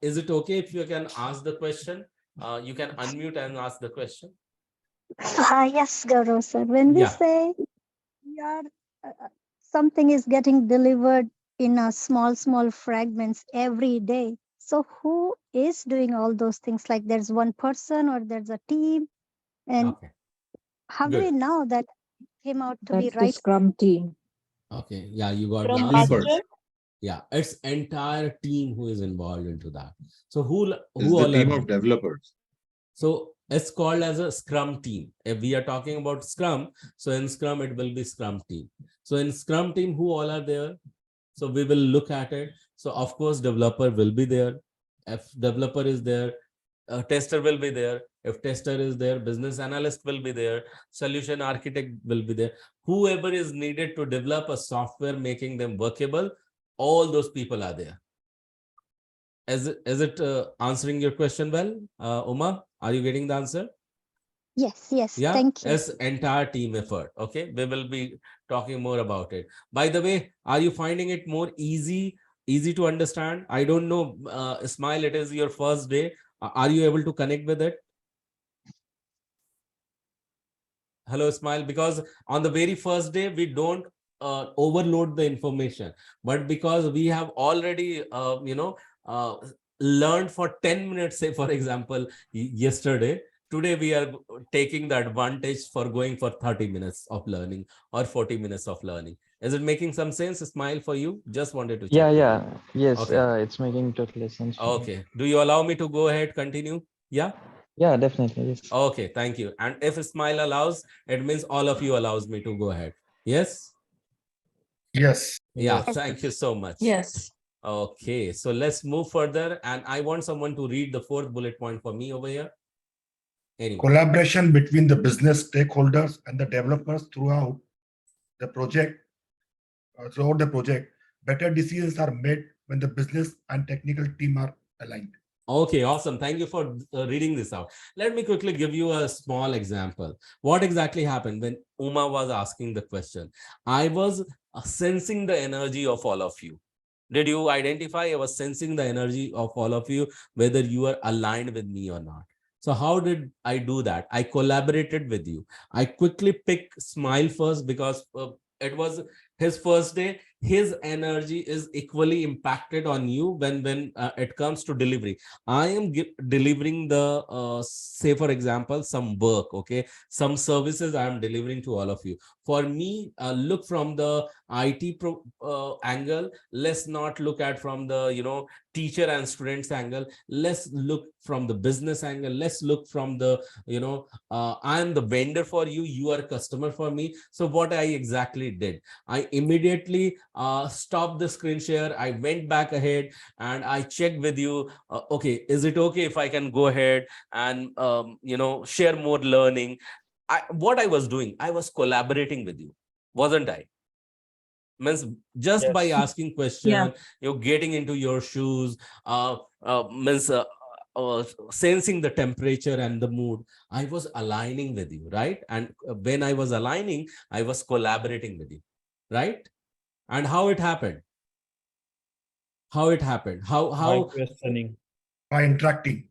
is it okay if you can ask the question? You can unmute and ask the question. Yes, Gaurav sir. When we Yeah. say we are, something is getting delivered in a small fragments every day. So who is doing all those things? Like there's one person or there's a team, and Okay. how do we Good. know that it came out to be That's the right? Scrum team. Okay. Yeah, you got Scrum the answer. Master. Yeah, it's entire team who is involved into that. So who It's the all team are of developers. So it's called as a Scrum team. If we are talking about Scrum, so in Scrum, it will be Scrum team. So in Scrum team, who all are there? So we will look at it. So of course, developer will be there. If developer is there, tester will be there. If tester is there, business analyst will be there. Solution architect will be there. Whoever is needed to develop a software, making them workable, all those people are there. Is it answering your question well, Uma? Are you getting the answer? Yes, Yeah, thank you. it's entire team effort. Okay, we will be talking more about it. By the way, are you finding it more easy to understand? I don't know, Ismail, it is your first day. Are you able to connect with it? Hello, Ismail, because on the very first day, we don't overload the information, but because we have already, learned for 10 minutes, say, for example, yesterday, today we are taking the advantage for going for 30 minutes of learning or 40 minutes of learning. Is it making some sense, Ismail, for you? Just wanted to check. Yes, Okay. it's making total sense. Okay. Do you allow me to go ahead, continue? Yeah. Yeah, definitely. Yes. Okay, thank you. And if Ismail allows, it means all of you allows me to go ahead. Yes? Yes. Yeah, Yes. thank you so much. Yes. Okay, so let's move further. And I want someone to read the fourth bullet point for me over here. Anyone? Collaboration between the business stakeholders and the developers throughout the project. Better decisions are made when the business and technical team are aligned. Okay, awesome. Thank you for reading this out. Let me quickly give you a small example. What exactly happened when Uma was asking the question? I was sensing the energy of all of you. Did you identify? I was sensing the energy of all of you, whether you are aligned with me or not. So how did I do that? I collaborated with you. I quickly picked Smile first because it was his first day. His energy is equally impacted on you when it comes to delivery. I am delivering the say for example some work, okay, some services I am delivering to all of you. For me, look from the IT angle. Let's not look at from the teacher and students angle. Let's look from the business angle. Let's look from the I am the vendor for you, you are a customer for me. So what I exactly did, I immediately stopped the screen share. I went back ahead and I checked with you, okay, is it okay if I can go ahead and share more learning? What I was doing, I was collaborating with you, wasn't I? Means just by asking question, you're getting into your shoes, sensing the temperature and the mood. I was aligning with you, right? And when I was aligning, I was collaborating with you, right? And how it happened? How By questioning. By interacting.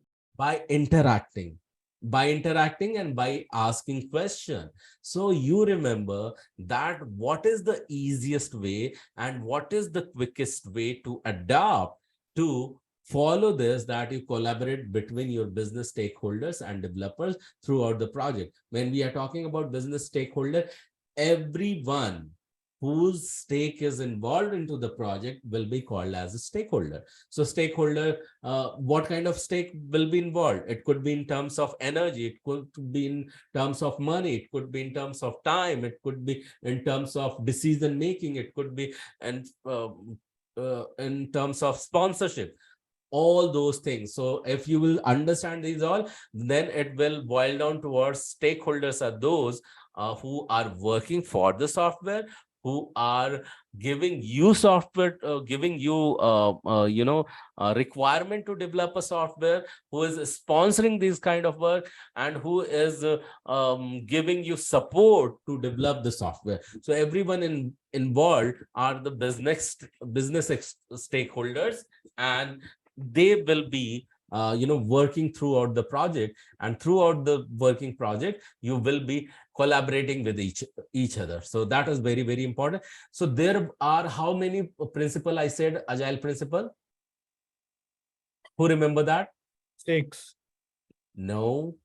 By interacting and by asking question. So you remember that what is the easiest way and what is the quickest way to adapt to follow this, that you collaborate between your business stakeholders and developers throughout the project. When we are talking about business stakeholder, everyone whose stake is involved into the project will be called as a stakeholder. So stakeholder, what kind of stake will be involved? It could be in terms of energy, it could be in terms of money, it could be in terms of time, it could be in terms of decision making, it could be in terms of sponsorship, all those things. So if you will understand these all, then it will boil down towards stakeholders are those who are working for the software, who are giving you software, giving you, requirement to develop a software, who is sponsoring these kind of work, and who is giving you support to develop the software. So everyone involved are the business stakeholders, and they will be working throughout the project, and throughout the working project you will be collaborating with each other. So that is very, very important. So there are how many principle I said, agile principle? Who remember that? 6. No.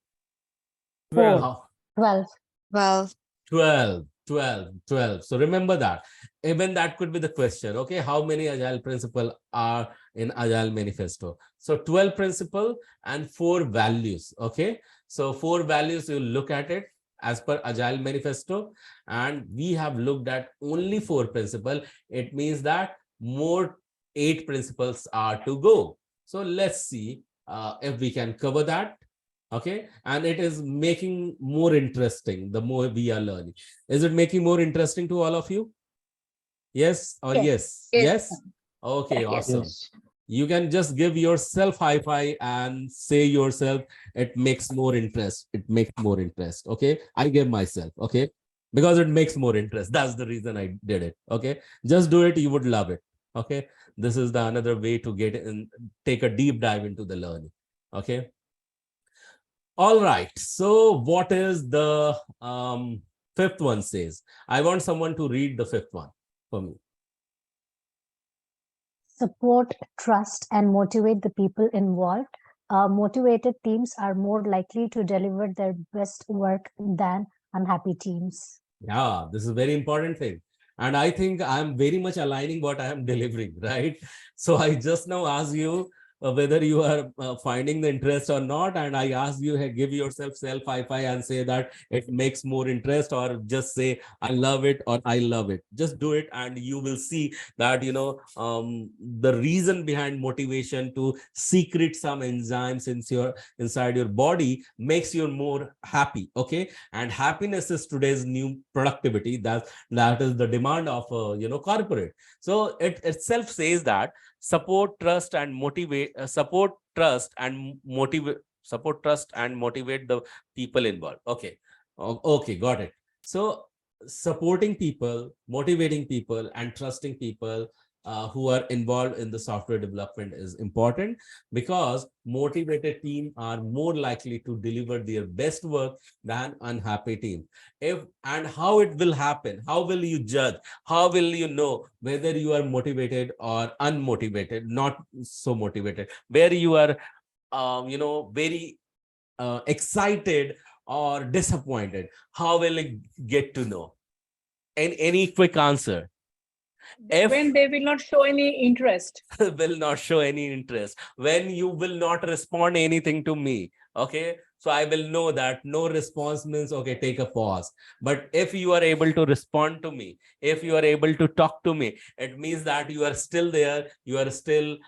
12. How? 12. 12. So remember that. Even that could be the question. Okay, how many agile principle are in Agile Manifesto? So 12 principle and 4 values. Okay, so 4 values, you look at it as per Agile Manifesto, and we have looked at only 4 principle. It means that more 8 principles are to go. So let's see if we can cover that. Okay, and it is making more interesting the more we are learning. Is it making more interesting to all of you? Yes or yes? Yes. Okay, awesome. Yes. You can just give yourself high five and say yourself, it makes more interest. It makes more interest. Okay, I give myself. Okay, because it makes more interest. That's the reason I did it. Okay, just do it, you would love it. Okay, this is the another way to get in, take a deep dive into the learning. Okay. All right. So what is the 5th one says? I want someone to read the 5th one for me. Support, trust, and motivate the people involved. Motivated teams are more likely to deliver their best work than unhappy teams. Yeah, this is a very important thing. And I think I'm very much aligning what I am delivering, right? So I just now asked you whether you are finding the interest or not, and I ask you, hey, give yourself self high five and say that it makes more interest, or just say I love it or I love it. Just do it, and you will see that the reason behind motivation to secrete some enzymes inside your body makes you more happy. Okay, and happiness is today's new productivity. That is the demand of corporate. So it itself says that support, trust, and motivate the people involved. Okay. Okay, got it. So supporting people, motivating people, and trusting people who are involved in the software development is important, because motivated team are more likely to deliver their best work than unhappy team. And how it will happen? How will you judge? How will you know whether you are motivated or unmotivated, not so motivated, where you are very excited or disappointed? How will it get to know? And any quick answer? When they will not show any interest. Will not show any interest, when you will not respond anything to me. Okay, so I will know that no response means, okay, take a pause. But if you are able to respond to me, if you are able to talk to me, it means that you are still there, you are still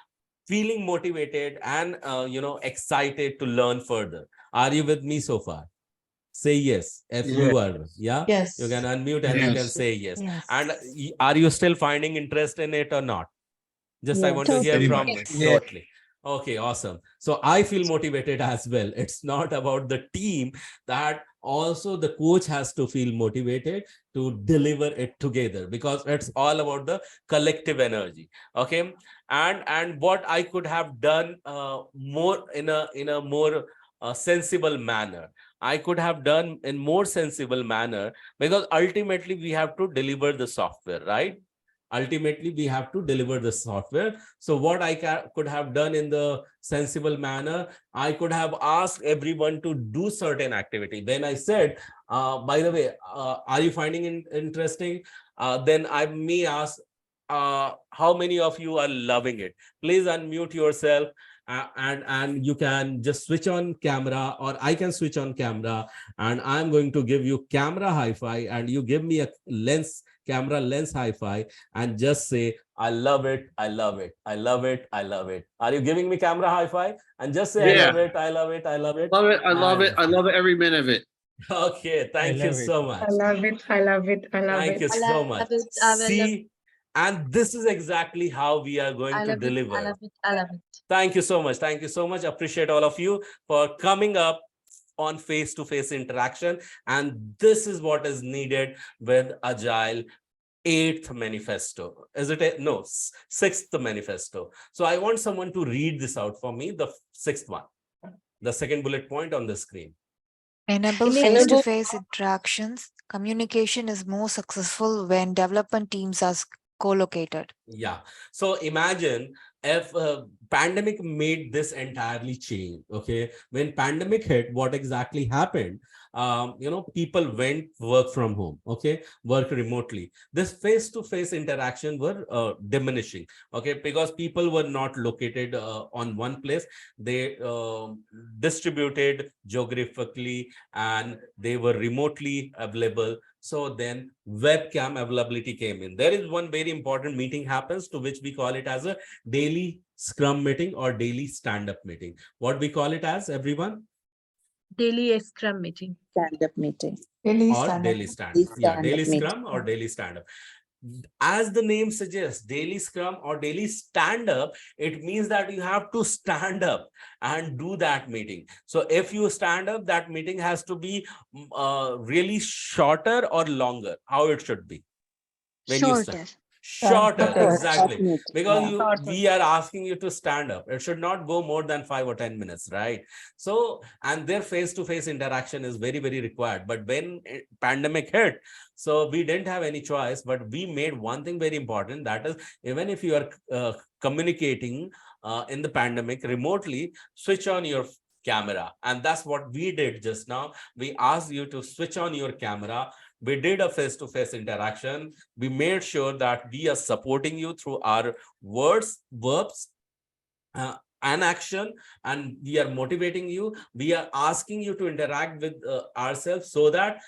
feeling motivated and excited to learn further. Are you with me so far? Say yes if you are. Yeah, Yes. you can unmute and you can say yes. And are you still finding interest in it or not? Just I want to hear from totally. Okay, awesome. So I feel motivated as well. It's not about the team, that also the coach has to feel motivated to deliver it together, because it's all about the collective energy. Okay, and what I could have done more in a more sensible manner. I could have done in more sensible manner, because ultimately we have to deliver the software, right? Ultimately we have to deliver the software. So what I could have done in the sensible manner, I could have asked everyone to do certain activity. Then I said, by the way, are you finding it interesting? Then I may ask, how many of you are loving it? Please unmute yourself. And you can just switch on camera, or I can switch on camera, and I'm going to give you camera high five, and you give me a camera lens high five, and just say, I love it, I love it, I love it, I love it. Are you giving me camera high five? And just say, I love it, I love it, I love it. Love it, I love it, I love it, every minute of it. Okay, thank you love it. so I much. love it. I love it. I love Thank it. you so much. See, and this is exactly how we are going to deliver. I love it. Thank you so much. Thank you so much. Appreciate all of you for coming up on face-to-face interaction. And this is what is needed with Agile 8th manifesto. Is it no, 6th manifesto. So I want someone to read this out for me, the 6th one, the second bullet point on the screen. Enable face-to-face interactions. Communication is more successful when development teams are co-located. Yeah. So imagine if pandemic made this entirely change. Okay. When pandemic hit, what exactly happened? People went work from home. Okay. Work remotely. This face-to-face interaction were diminishing. Okay. Because people were not located on one place. They distributed geographically and they were remotely available. So then webcam availability came in. There is one very important meeting happens to which we call it as a daily scrum meeting or daily stand-up meeting. What we call it as, everyone? Daily scrum meeting. Stand-up meeting. Or daily stand-up. Yeah, daily scrum or daily stand-up. As the name suggests, daily scrum or daily stand-up, it means that you have to stand up and do that meeting. So if you stand up, that meeting has to be really shorter or longer, how it should be when you stand. Shorter, exactly. Because we are asking you to stand up. It should not go more than 5 or 10 minutes, right? So, and their face-to-face interaction is very, very required. But when pandemic hit, so we didn't have any choice, but we made one thing very important. That is, even if you are communicating in the pandemic remotely, switch on your camera. And that's what we did just now. We asked you to switch on your camera. We did a face-to-face interaction. We made sure that we are supporting you through our words, verbs, and action, and we are motivating you. We are asking you to interact with ourselves so that,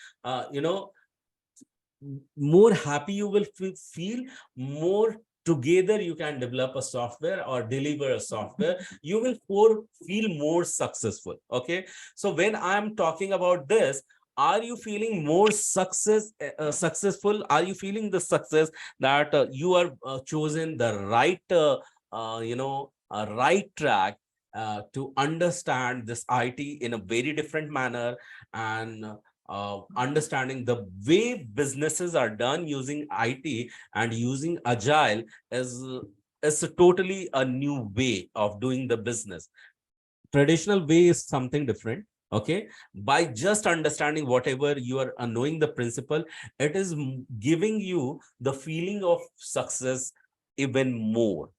more happy you will feel, more together you can develop a software or deliver a software. You will feel more successful. Okay. So when I'm talking about this, are you feeling more successful? Are you feeling the success that you are chosen the right, right track to understand this IT in a very different manner, and understanding the way businesses are done using IT and using Agile is totally a new way of doing the business. Traditional way is something different. Okay, by just understanding whatever you are knowing the principle, it is giving you the feeling of success even more.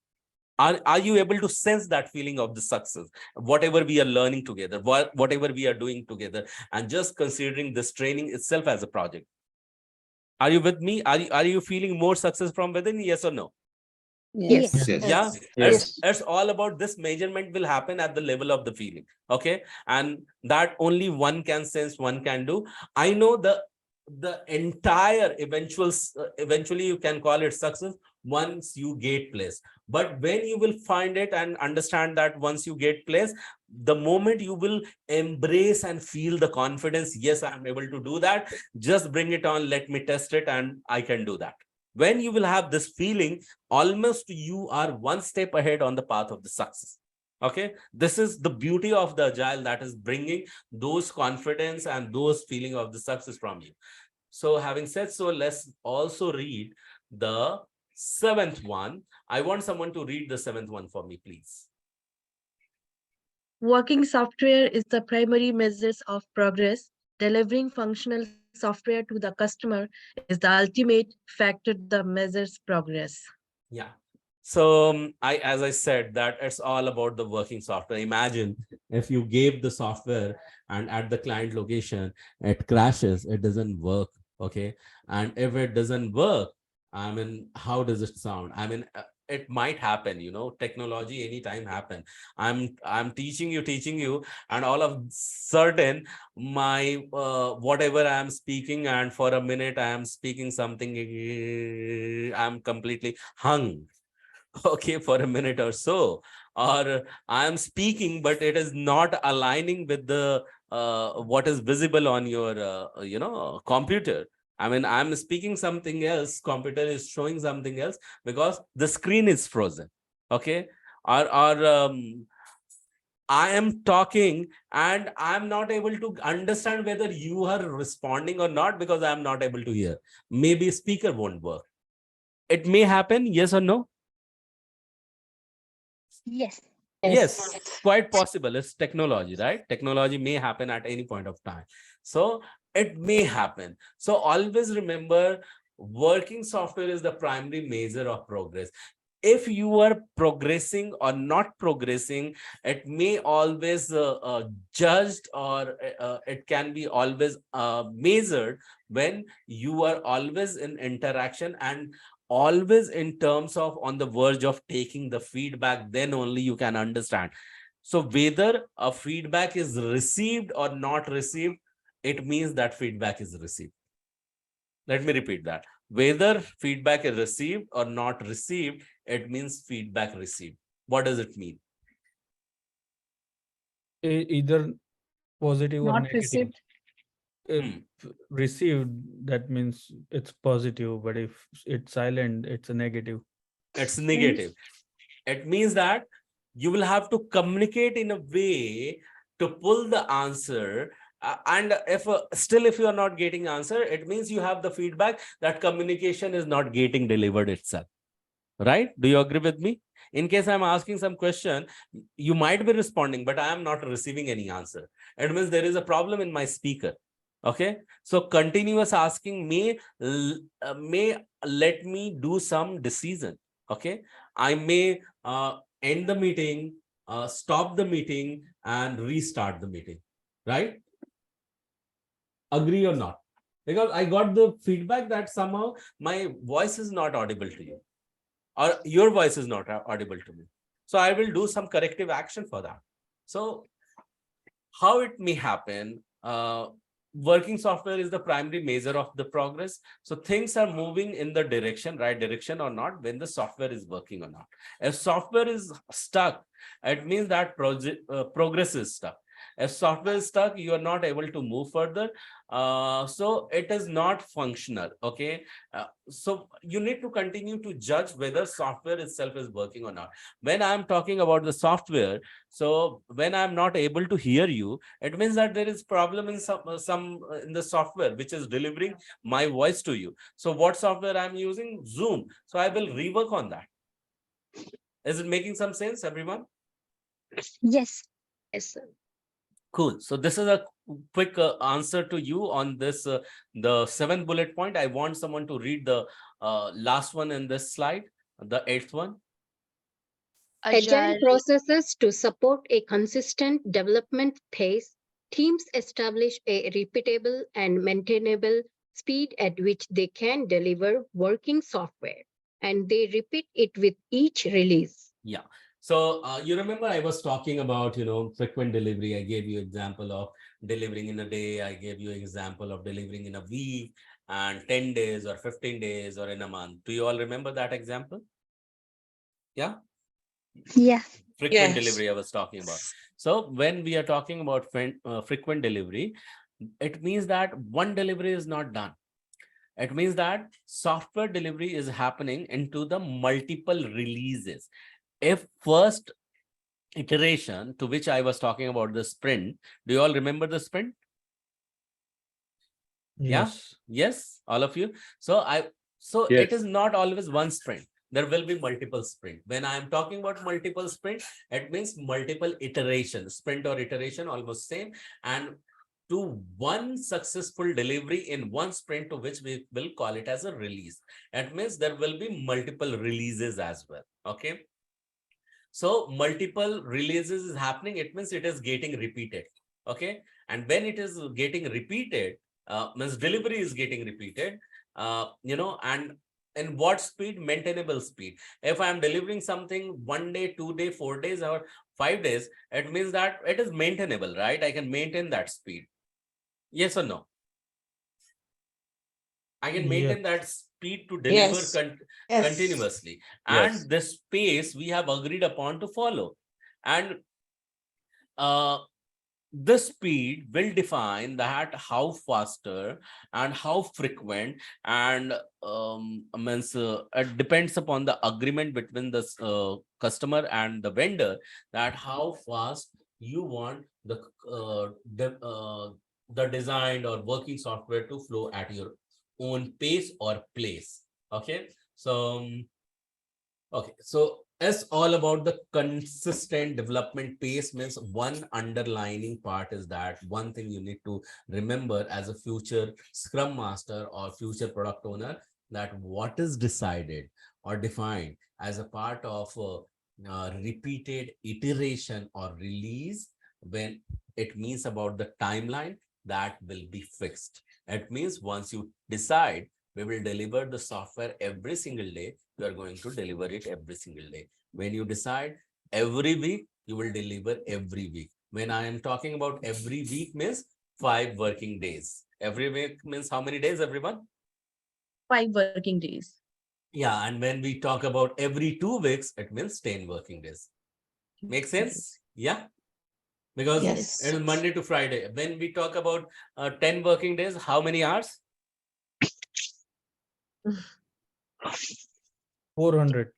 Are you able to sense that feeling of the success, whatever we are learning together, whatever we are doing together, and just considering this training itself as a project? Are you with me? Are you feeling more success from within? Yes or no? Yes. Yeah, Yes. it's all about this. Measurement will happen at the level of the feeling. Okay, and that only one can sense, one can do. I know the entire eventually you can call it success once you get place. But when you will find it and understand that once you get place, the moment you will embrace and feel the confidence, yes, I'm able to do that, just bring it on, let me test it, and I can do that. When you will have this feeling, almost you are one step ahead on the path of the success. Okay, this is the beauty of the Agile, that is bringing those confidence and those feeling of the success from you. So having said so, let's also read the 7th one. I want someone to read the 7th one for me, please. Working software is the primary measures of progress. Delivering functional software to the customer is the ultimate factor that measures progress. Yeah. So as I said, that it's all about the working software. Imagine if you gave the software and at the client location, it crashes, it doesn't work. Okay. And if it doesn't work, I mean, how does it sound? I mean, it might happen, technology anytime happen. I'm teaching you, and all of sudden my whatever I'm speaking, and for a minute I am speaking something, I'm completely hung. Okay, for a minute or so, or I am speaking but it is not aligning with the what is visible on your computer. I mean, I'm speaking something else, computer is showing something else because the screen is frozen. Okay. Or I am talking and I'm not able to understand whether you are responding or not because I'm not able to hear. Maybe speaker won't work. It may happen, yes or no? Yes. Yes, quite possible. It's technology, right? Technology may happen at any point of time. So it may happen. So always remember, working software is the primary measure of progress. If you are progressing or not progressing, it may always judged, or it can be always measured when you are always in interaction and always in terms of on the verge of taking the feedback. Then only you can understand. So whether a feedback is received or not received, it means that feedback is received. Let me repeat that. Whether feedback is received or not received, it means feedback received. What does it mean? Either positive or Not negative. received. If received, that means it's positive, but if it's silent, it's a negative. It's negative. It means that you will have to communicate in a way to pull the answer. And if still if you are not getting answer, it means you have the feedback that communication is not getting delivered itself. Right? Do you agree with me? In case I'm asking some question, you might be responding, but I am not receiving any answer. It means there is a problem in my speaker. Okay, so continuous asking may let me do some decision. Okay, I may end the meeting, stop the meeting, and restart the meeting. Right? Agree or not? Because I got the feedback that somehow my voice is not audible to you, or your voice is not audible to me. So I will do some corrective action for that. So how it may happen, working software is the primary measure of the progress. So things are moving in the direction, right direction or not, when the software is working or not. If software is stuck, it means that progress is stuck. If software is stuck, you are not able to move further. So it is not functional. Okay. So you need to continue to judge whether software itself is working or not. When I'm talking about the software, so when I'm not able to hear you, it means that there is problem in some in the software which is delivering my voice to you. So what software I'm using? Zoom. So I will rework on that. Is it making some sense, everyone? Yes. Yes, sir. Cool. So this is a quick answer to you on this, the 7th bullet point. I want someone to read the last one in this slide, the 8th one. Agile processes to support a consistent development pace. Teams establish a repeatable and maintainable speed at which they can deliver working software, and they repeat it with each release. Yeah. So you remember I was talking about, frequent delivery. I gave you example of delivering in a day. I gave you example of delivering in a week and 10 days or 15 days or in a month. Do you all remember that example? Yeah. Yeah. Frequent delivery I was talking about. So when we are talking about frequent delivery, it means that one delivery is not done. It means that software delivery is happening into the multiple releases. If first iteration, to which I was talking about, the sprint, do you all remember the sprint? Yes. Yeah? Yes, all of you. So it is not always one sprint. There will be multiple sprint. When I am talking about multiple sprint, it means multiple iterations. Sprint or iteration, almost same. And to one successful delivery in one sprint, to which we will call it as a release. It means there will be multiple releases as well. Okay. So multiple releases is happening. It means it is getting repeated. Okay. And when it is getting repeated, means delivery is getting repeated, and in what speed? Maintainable speed. If I am delivering something 1 day, 2 day, 4 days, or 5 days, it means that it is maintainable, right? I can maintain that speed. Yes or no? I can maintain that speed to deliver continuously. And this pace we have agreed upon to follow. And the speed will define that how faster and how frequent, and means it depends upon the agreement between the customer and the vendor, that how fast you want the designed or working software to flow at your own pace or place. Okay, so okay, so it's all about the consistent development pace. Means one underlining part is that one thing you need to remember as a future Scrum Master or future product owner, that what is decided or defined as a part of repeated iteration or release, when it means about the timeline, that will be fixed. It means once you decide we will deliver the software every single day, you are going to deliver it every single day. When you decide every week, you will deliver every week. When I am talking about every week means 5 working days. Every week means how many days, everyone? 5 working days. Yeah, and when we talk about every 2 weeks, it means 10 working days. Make sense? Yeah. Because Yes. it is Monday to Friday. When we talk about 10 working days, how many hours? 400.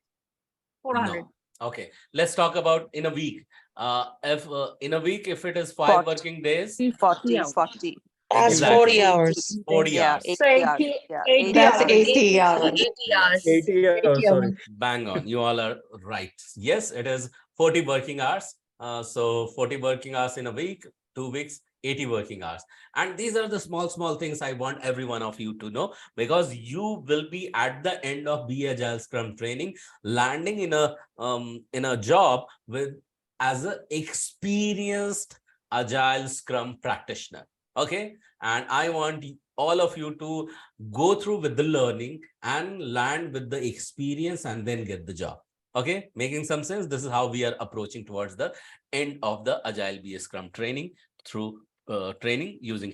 400. No. Okay, let's talk about in a week. If in a week, if it is 5 working days, 40 hours. 40. That's exactly 40 hours. 40 Yeah, hours. 80 hours. 80 That's hours. 80 hours. 80 hours. 80 hours, sorry. Bang on. You all are right. Yes, it is 40 working hours. So 40 working hours in a week, 2 weeks, 80 working hours. And these are the small things I want every one of you to know, because you will be at the end of Be Agile Scrum training, landing in a job with as an experienced Agile Scrum practitioner. Okay. And I want all of you to go through with the learning and land with the experience and then get the job. Okay, making some sense? This is how we are approaching towards the end of the Agile BS Scrum training through training using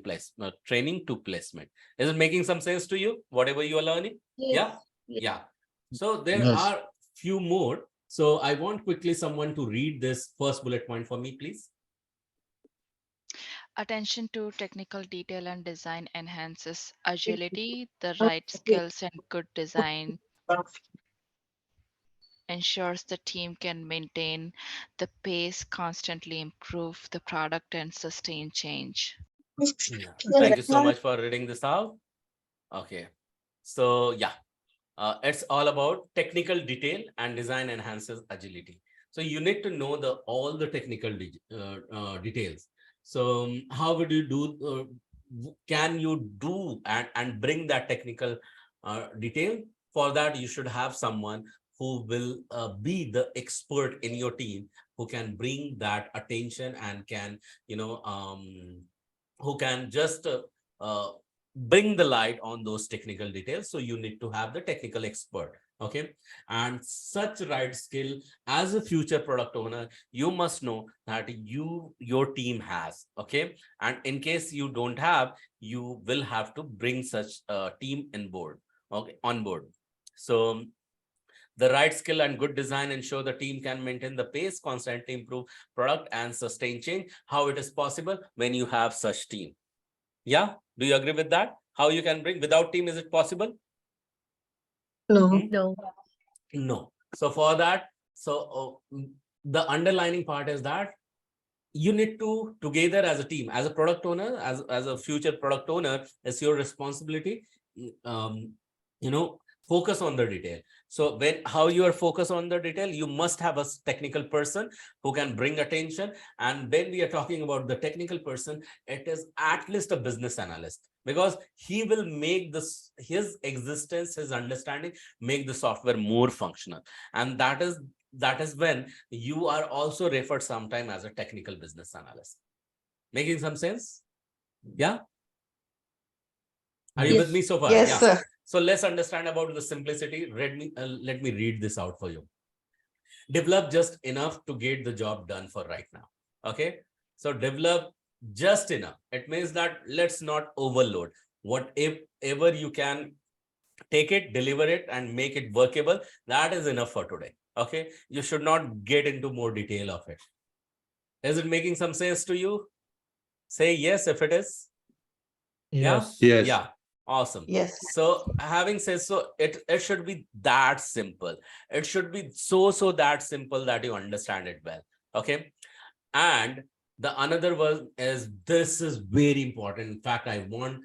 training to placement. Is it making some sense to you, whatever you are learning? Yes. Yeah. So there Yes. are few more. So I want quickly someone to read this first bullet point for me, please. Attention to technical detail and design enhances agility. The right skills and good design ensures the team can maintain the pace, constantly improve the product, and sustain change. Yeah. Thank you so much for reading this out. Okay. So yeah, it's all about technical detail and design enhances agility. So you need to know all the technical details. So how would you do? Can you do and bring that technical detail? For that, you should have someone who will be the expert in your team, who can bring that attention and can, who can just bring the light on those technical details. So you need to have the technical expert. Okay, and such right skill as a future product owner, you must know that your team has. Okay, and in case you don't have, you will have to bring such a team on board. So the right skill and good design ensure the team can maintain the pace, constantly improve product, and sustain change. How it is possible when you have such team? Yeah, do you agree with that? How you can bring without team, is it possible? No. No. No. So for that, the underlining part is that you need to together as a team, as a product owner, as a future product owner, it's your responsibility. Um, focus on the detail. So how you are focused on the detail, you must have a technical person who can bring attention. And when we are talking about the technical person, it is at least a business analyst, because he will make his existence, his understanding, make the software more functional. And that is when you are also referred sometime as a technical business analyst. Making some sense? Yeah. Are you with me so far? Yes, yeah. sir. So let's understand about the simplicity. Let me read this out for you. Develop just enough to get the job done for right now. Okay. So develop just enough. It means that let's not overload. Whatever you can take it, deliver it, and make it workable, that is enough for today. Okay. You should not get into more detail of it. Is it making some sense to you? Say yes if it is. Yes. Yeah? Yes. Yeah. Awesome. Yes. So having said so, it should be that simple. It should be so that simple that you understand it well. Okay. And the another one is, this is very important. In fact, I want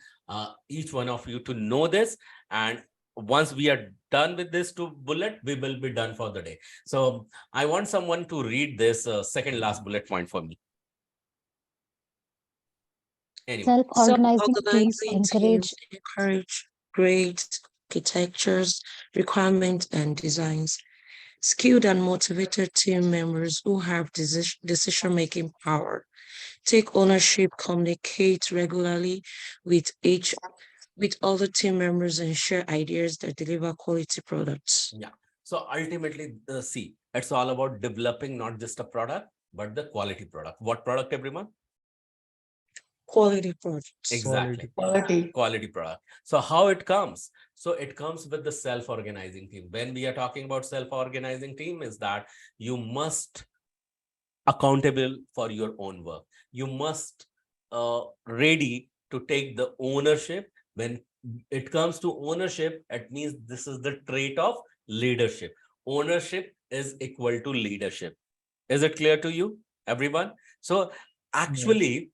each one of you to know this. And once we are done with this two bullet, we will be done for the day. So I want someone to read this second last bullet point for me. Anyone? Self-organizing teams encourage great architectures, requirements, and designs. Skilled and motivated team members who have decision-making power, take ownership, communicate regularly with other team members, and share ideas that deliver quality products. Yeah. So ultimately, see, it's all about developing not just a product, but the quality product. What product, everyone? Quality products. Exactly. Quality product. So how it comes? So it comes with the self-organizing team. When we are talking about self-organizing team, is that you must accountable for your own work. You must ready to take the ownership. When it comes to ownership, it means this is the trait of leadership. Ownership is equal to leadership. Is it clear to you, everyone? So actually,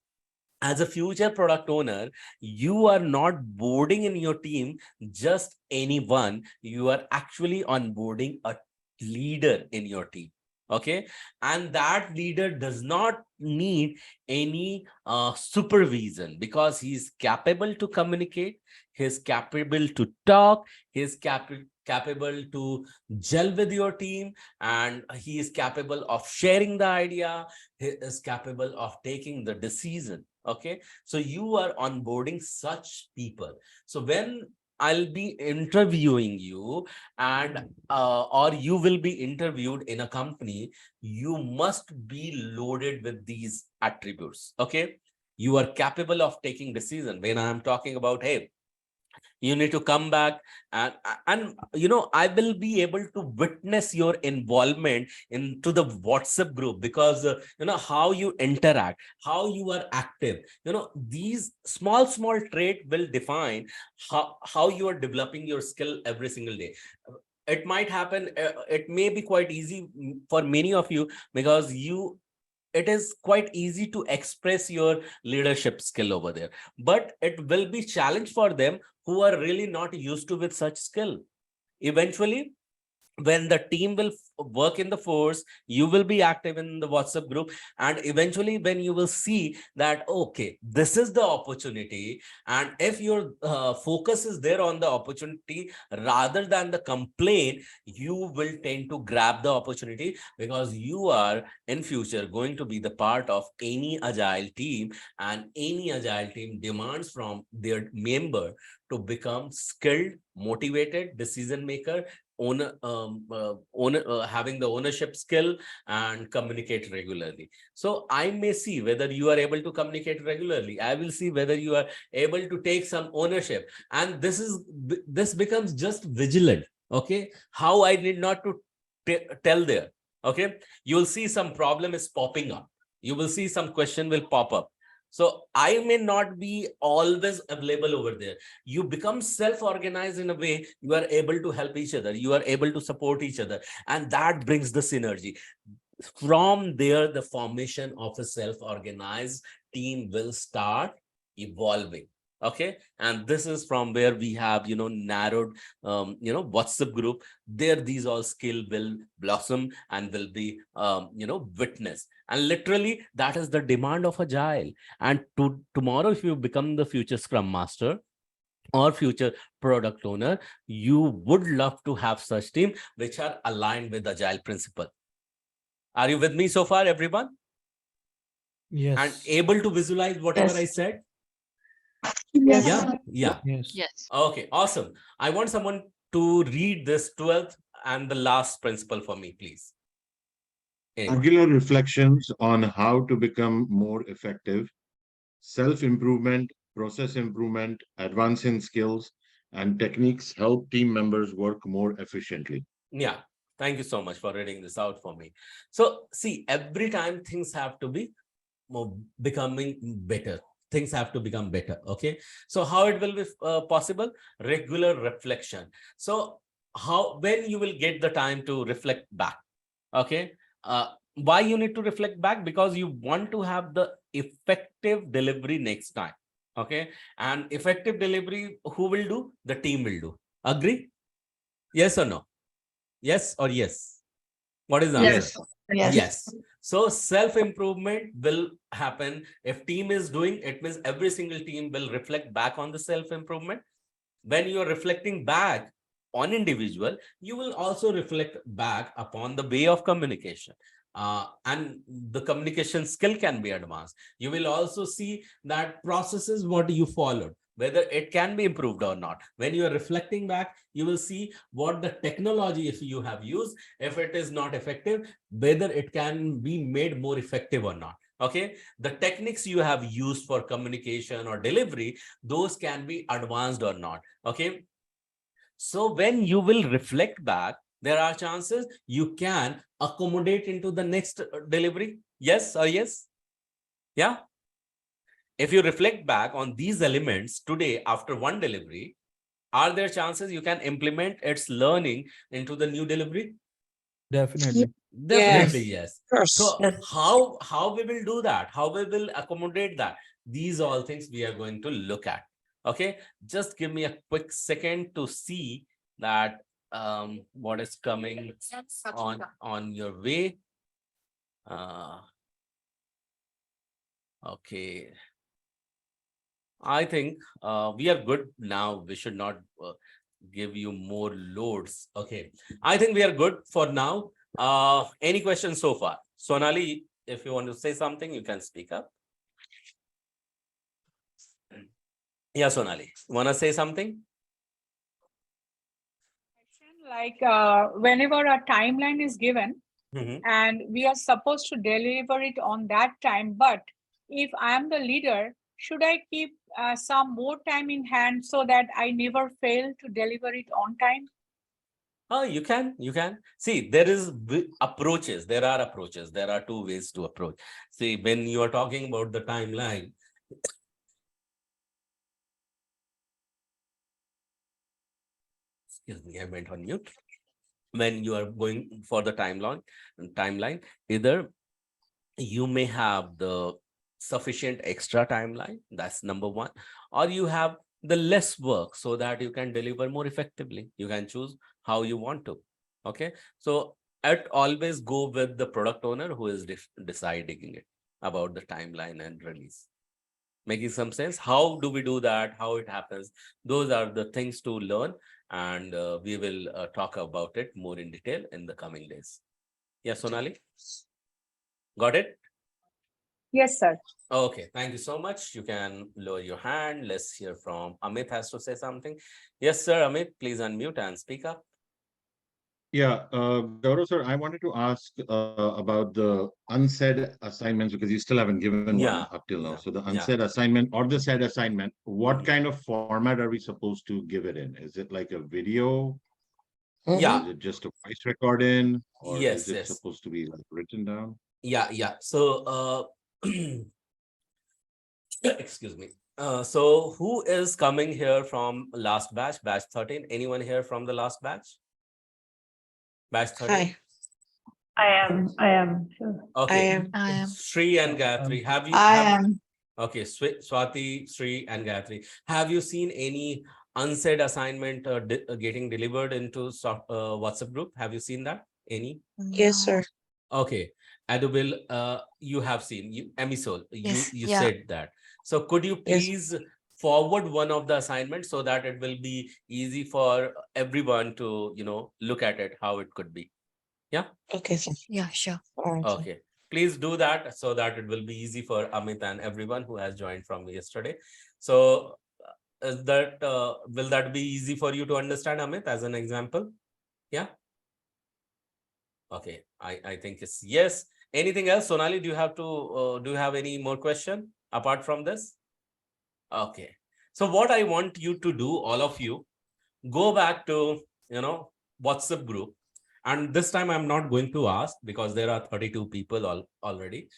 as a future product owner, you are not boarding in your team just anyone. You are actually onboarding a leader in your team. Okay. And that leader does not need any supervision, because he's capable to communicate, he's capable to talk, he's capable to gel with your team, and he is capable of sharing the idea, he is capable of taking the decision. Okay, so you are onboarding such people. So when I'll be interviewing you, and or you will be interviewed in a company, you must be loaded with these attributes. Okay, you are capable of taking decision. When I'm talking about, hey, you need to come back, and I will be able to witness your involvement into the WhatsApp group, because how you interact, how you are active, these small trait will define how you are developing your skill every single day. It might happen, it may be quite easy for many of you, because it is quite easy to express your leadership skill over there, but it will be challenge for them who are really not used to with such skill. Eventually, when the team will work in the force, you will be active in the WhatsApp group, and eventually when you will see that, okay, this is the opportunity, and if your focus is there on the opportunity rather than the complaint, you will tend to grab the opportunity, because you are in future going to be the part of any agile team, and any agile team demands from their member to become skilled, motivated decision maker, having the ownership skill, and communicate regularly. So I may see whether you are able to communicate regularly. I will see whether you are able to take some ownership, and this becomes just vigilant. Okay, how I need not to tell there. Okay, you will see some problem is popping up, you will see some question will pop up. So I may not be always available over there. You become self-organized in a way, you are able to help each other, you are able to support each other, and that brings the synergy. From there, the formation of a self-organized team will start evolving. Okay, and this is from where we have narrowed WhatsApp group. There these all skill will blossom and will be witnessed, and literally that is the demand of agile. And tomorrow, if you become the future scrum master or future product owner, you would love to have such team which are aligned with agile principle. Are you with me so far, everyone? Yes. And able to visualize whatever I said? Yes. Yeah. Yes. Okay, awesome. I want someone to read this 12th and the last principle for me, please. Regular reflections on how to become more effective, self-improvement, process improvement, advancing skills, and techniques help team members work more efficiently. Yeah, thank you so much for reading this out for me. So see, every time things have to be becoming better. Things have to become better. Okay. So how it will be possible? Regular reflection. So when you will get the time to reflect back? Okay. Why you need to reflect back? Because you want to have the effective delivery next time. Okay. And effective delivery, who will do? The team will do. Agree? Yes or no? Yes or yes? What is the answer? Yes. Yes. So self-improvement will happen. If team is doing, it means every single team will reflect back on the self-improvement. When you're reflecting back on individual, you will also reflect back upon the way of communication. And the communication skill can be advanced. You will also see that processes what you followed, whether it can be improved or not. When you are reflecting back, you will see what the technology, if you have used, if it is not effective, whether it can be made more effective or not. Okay, the techniques you have used for communication or delivery, those can be advanced or not. Okay, so when you will reflect back, there are chances you can accommodate into the next delivery. Yes or yes? Yeah. If you reflect back on these elements today after one delivery, are there chances you can implement its learning into the new delivery? Definitely. Definitely yes. Yes. So how we will do that? How we will accommodate that? These all things we are going to look at. Okay, just give me a quick second to see that what is coming on your way. Okay, I think we are good now. We should not give you more loads. Okay, I think we are good for now. Any questions so far? Sonali, if you want to say something, you can speak up. Yeah, Sonali, want to say something? Like whenever a timeline is given and we are supposed to deliver it on that time, but if I am the leader, should I keep some more time in hand so that I never fail to deliver it on time? Oh, you can see there is approaches. There are approaches. There are two ways to approach. See, when you are talking about the timeline, excuse me, I went on mute. When you are going for the timeline, either you may have the sufficient extra timeline, that's number one, or you have the less work so that you can deliver more effectively. You can choose how you want to. Okay, so I'd always go with the product owner who is deciding it about the timeline and release. Making some sense? How do we do that? How it happens? Those are the things to learn, and we will talk about it more in detail in the coming days. Yeah, Sonali, got it? Yes, sir. Okay, thank you so much. You can lower your hand. Let's hear from Amit has to say something. Yes, sir, Amit, please unmute and speak up. Yeah, Gaurav sir, I wanted to ask about the unsaid assignments because you still haven't given one up till now. So the unsaid assignment or the said assignment, what kind of format are we supposed to give it in? Is it like a video? Yeah. Is it just a voice recording? Or Yes, is it supposed to be like written down? Yeah. So excuse me. So who is coming here from last batch 13? Anyone here from the last batch? Batch 13? Hi. I am. Okay. I am. Sri and Gayatri, have you? Okay, Swati, Sri and Gayatri, have you seen any unsaid assignment getting delivered into WhatsApp group? Have you seen that? Any? Yes, sir. Okay. Adubil, you have seen, Emisol, Yes, you yeah. said that. So could you please forward one of the assignments so that it will be easy for everyone to, look at it, how it could be. Yeah. Okay, sir. Yeah, sure. Okay. Please do that so that it will be easy for Amit and everyone who has joined from yesterday. So is that will that be easy for you to understand, Amit, as an example? Yeah. Okay. I think it's yes. Anything else, Sonali? Do you have any more question apart from this? Okay. So what I want you to do, all of you, go back to WhatsApp group. And this time I'm not going to ask because there are 32 people already.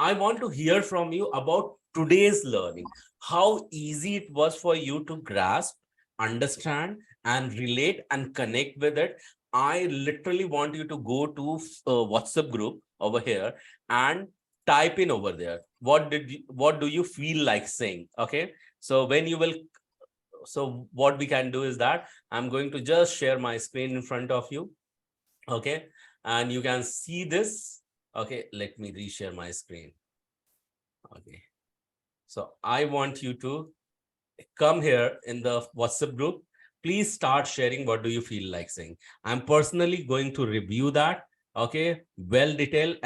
I want to hear from you about today's learning, how easy it was for you to grasp, understand, and relate and connect with it. I literally want you to go to WhatsApp group over here and type in over there. What do you feel like saying? Okay. So when you will, so what we can do is that I'm going to just share my screen in front of you. Okay. And you can see this. Okay. Let me reshare my screen. Okay. So I want you to come here in the WhatsApp group. Please start sharing what do you feel like saying. I'm personally going to review that. Okay, well detailed.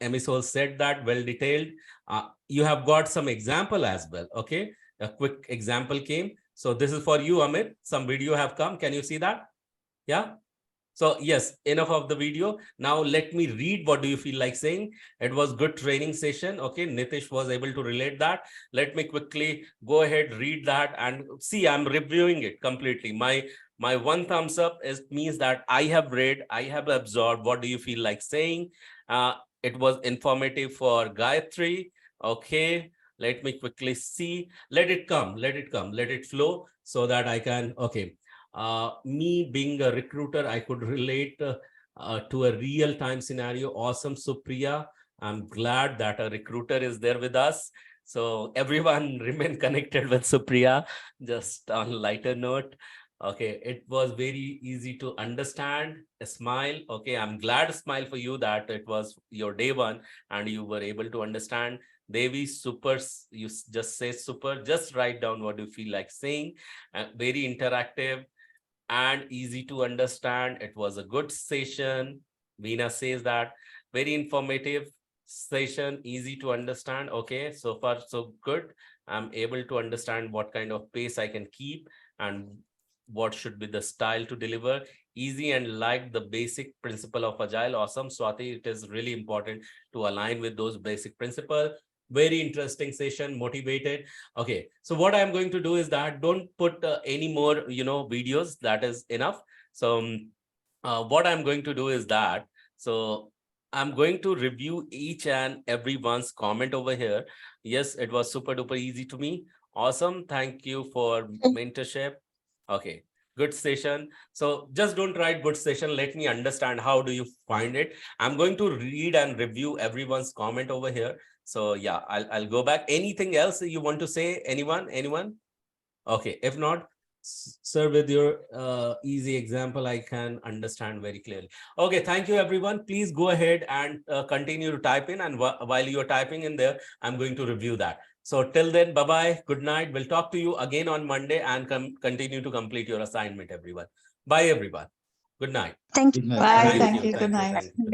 Emisol said that well detailed. You have got some example as well. Okay, a quick example came. So this is for you, Amit. Some video have come. Can you see that? Yeah. So yes, enough of the video. Now let me read what do you feel like saying. It was good training session. Okay, Nitish was able to relate that. Let me quickly go ahead, read that and see, I'm reviewing it completely. My one thumbs up is means that I have read, I have absorbed. What do you feel like saying? It was informative for Gayatri. Okay, let me quickly see. Let it come, let it come, let it flow so that I can, okay. Me being a recruiter, I could relate to a real-time scenario. Awesome, Supriya. I'm glad that a recruiter is there with us. So everyone remain connected with Supriya. Just on a lighter note. Okay, it was very easy to understand. A smile. Okay, I'm glad smile for you that it was your day one and you were able to understand. Devi, super, you just say super, just write down what you feel like saying. Very interactive and easy to understand. It was a good session. Veena says that very informative session, easy to understand. Okay, so far so good. I'm able to understand what kind of pace I can keep and what should be the style to deliver. Easy and like the basic principle of Agile. Awesome, Swati. It is really important to align with those basic principles. Very interesting session, motivated. Okay, so what I'm going to do is that don't put any more, videos. That is enough. So what I'm going to do is that, so I'm going to review each and everyone's comment over here. Yes, it was super duper easy to me. Awesome. Thank you for mentorship. Okay, good session. So just don't write good session. Let me understand how do you find it. I'm going to read and review everyone's comment over here. So yeah, I'll go back. Anything else you want to say? Anyone? Okay, if not, sir, with your easy example, I can understand very clearly. Okay, thank you, everyone. Please go ahead and continue to type in. And while you're typing in there, I'm going to review that. So till then, bye-bye. Good night. We'll talk to you again on Monday and continue to complete your assignment, everyone. Bye, everyone. Good night. Thank you. Good night. Bye. Thank you. Good night.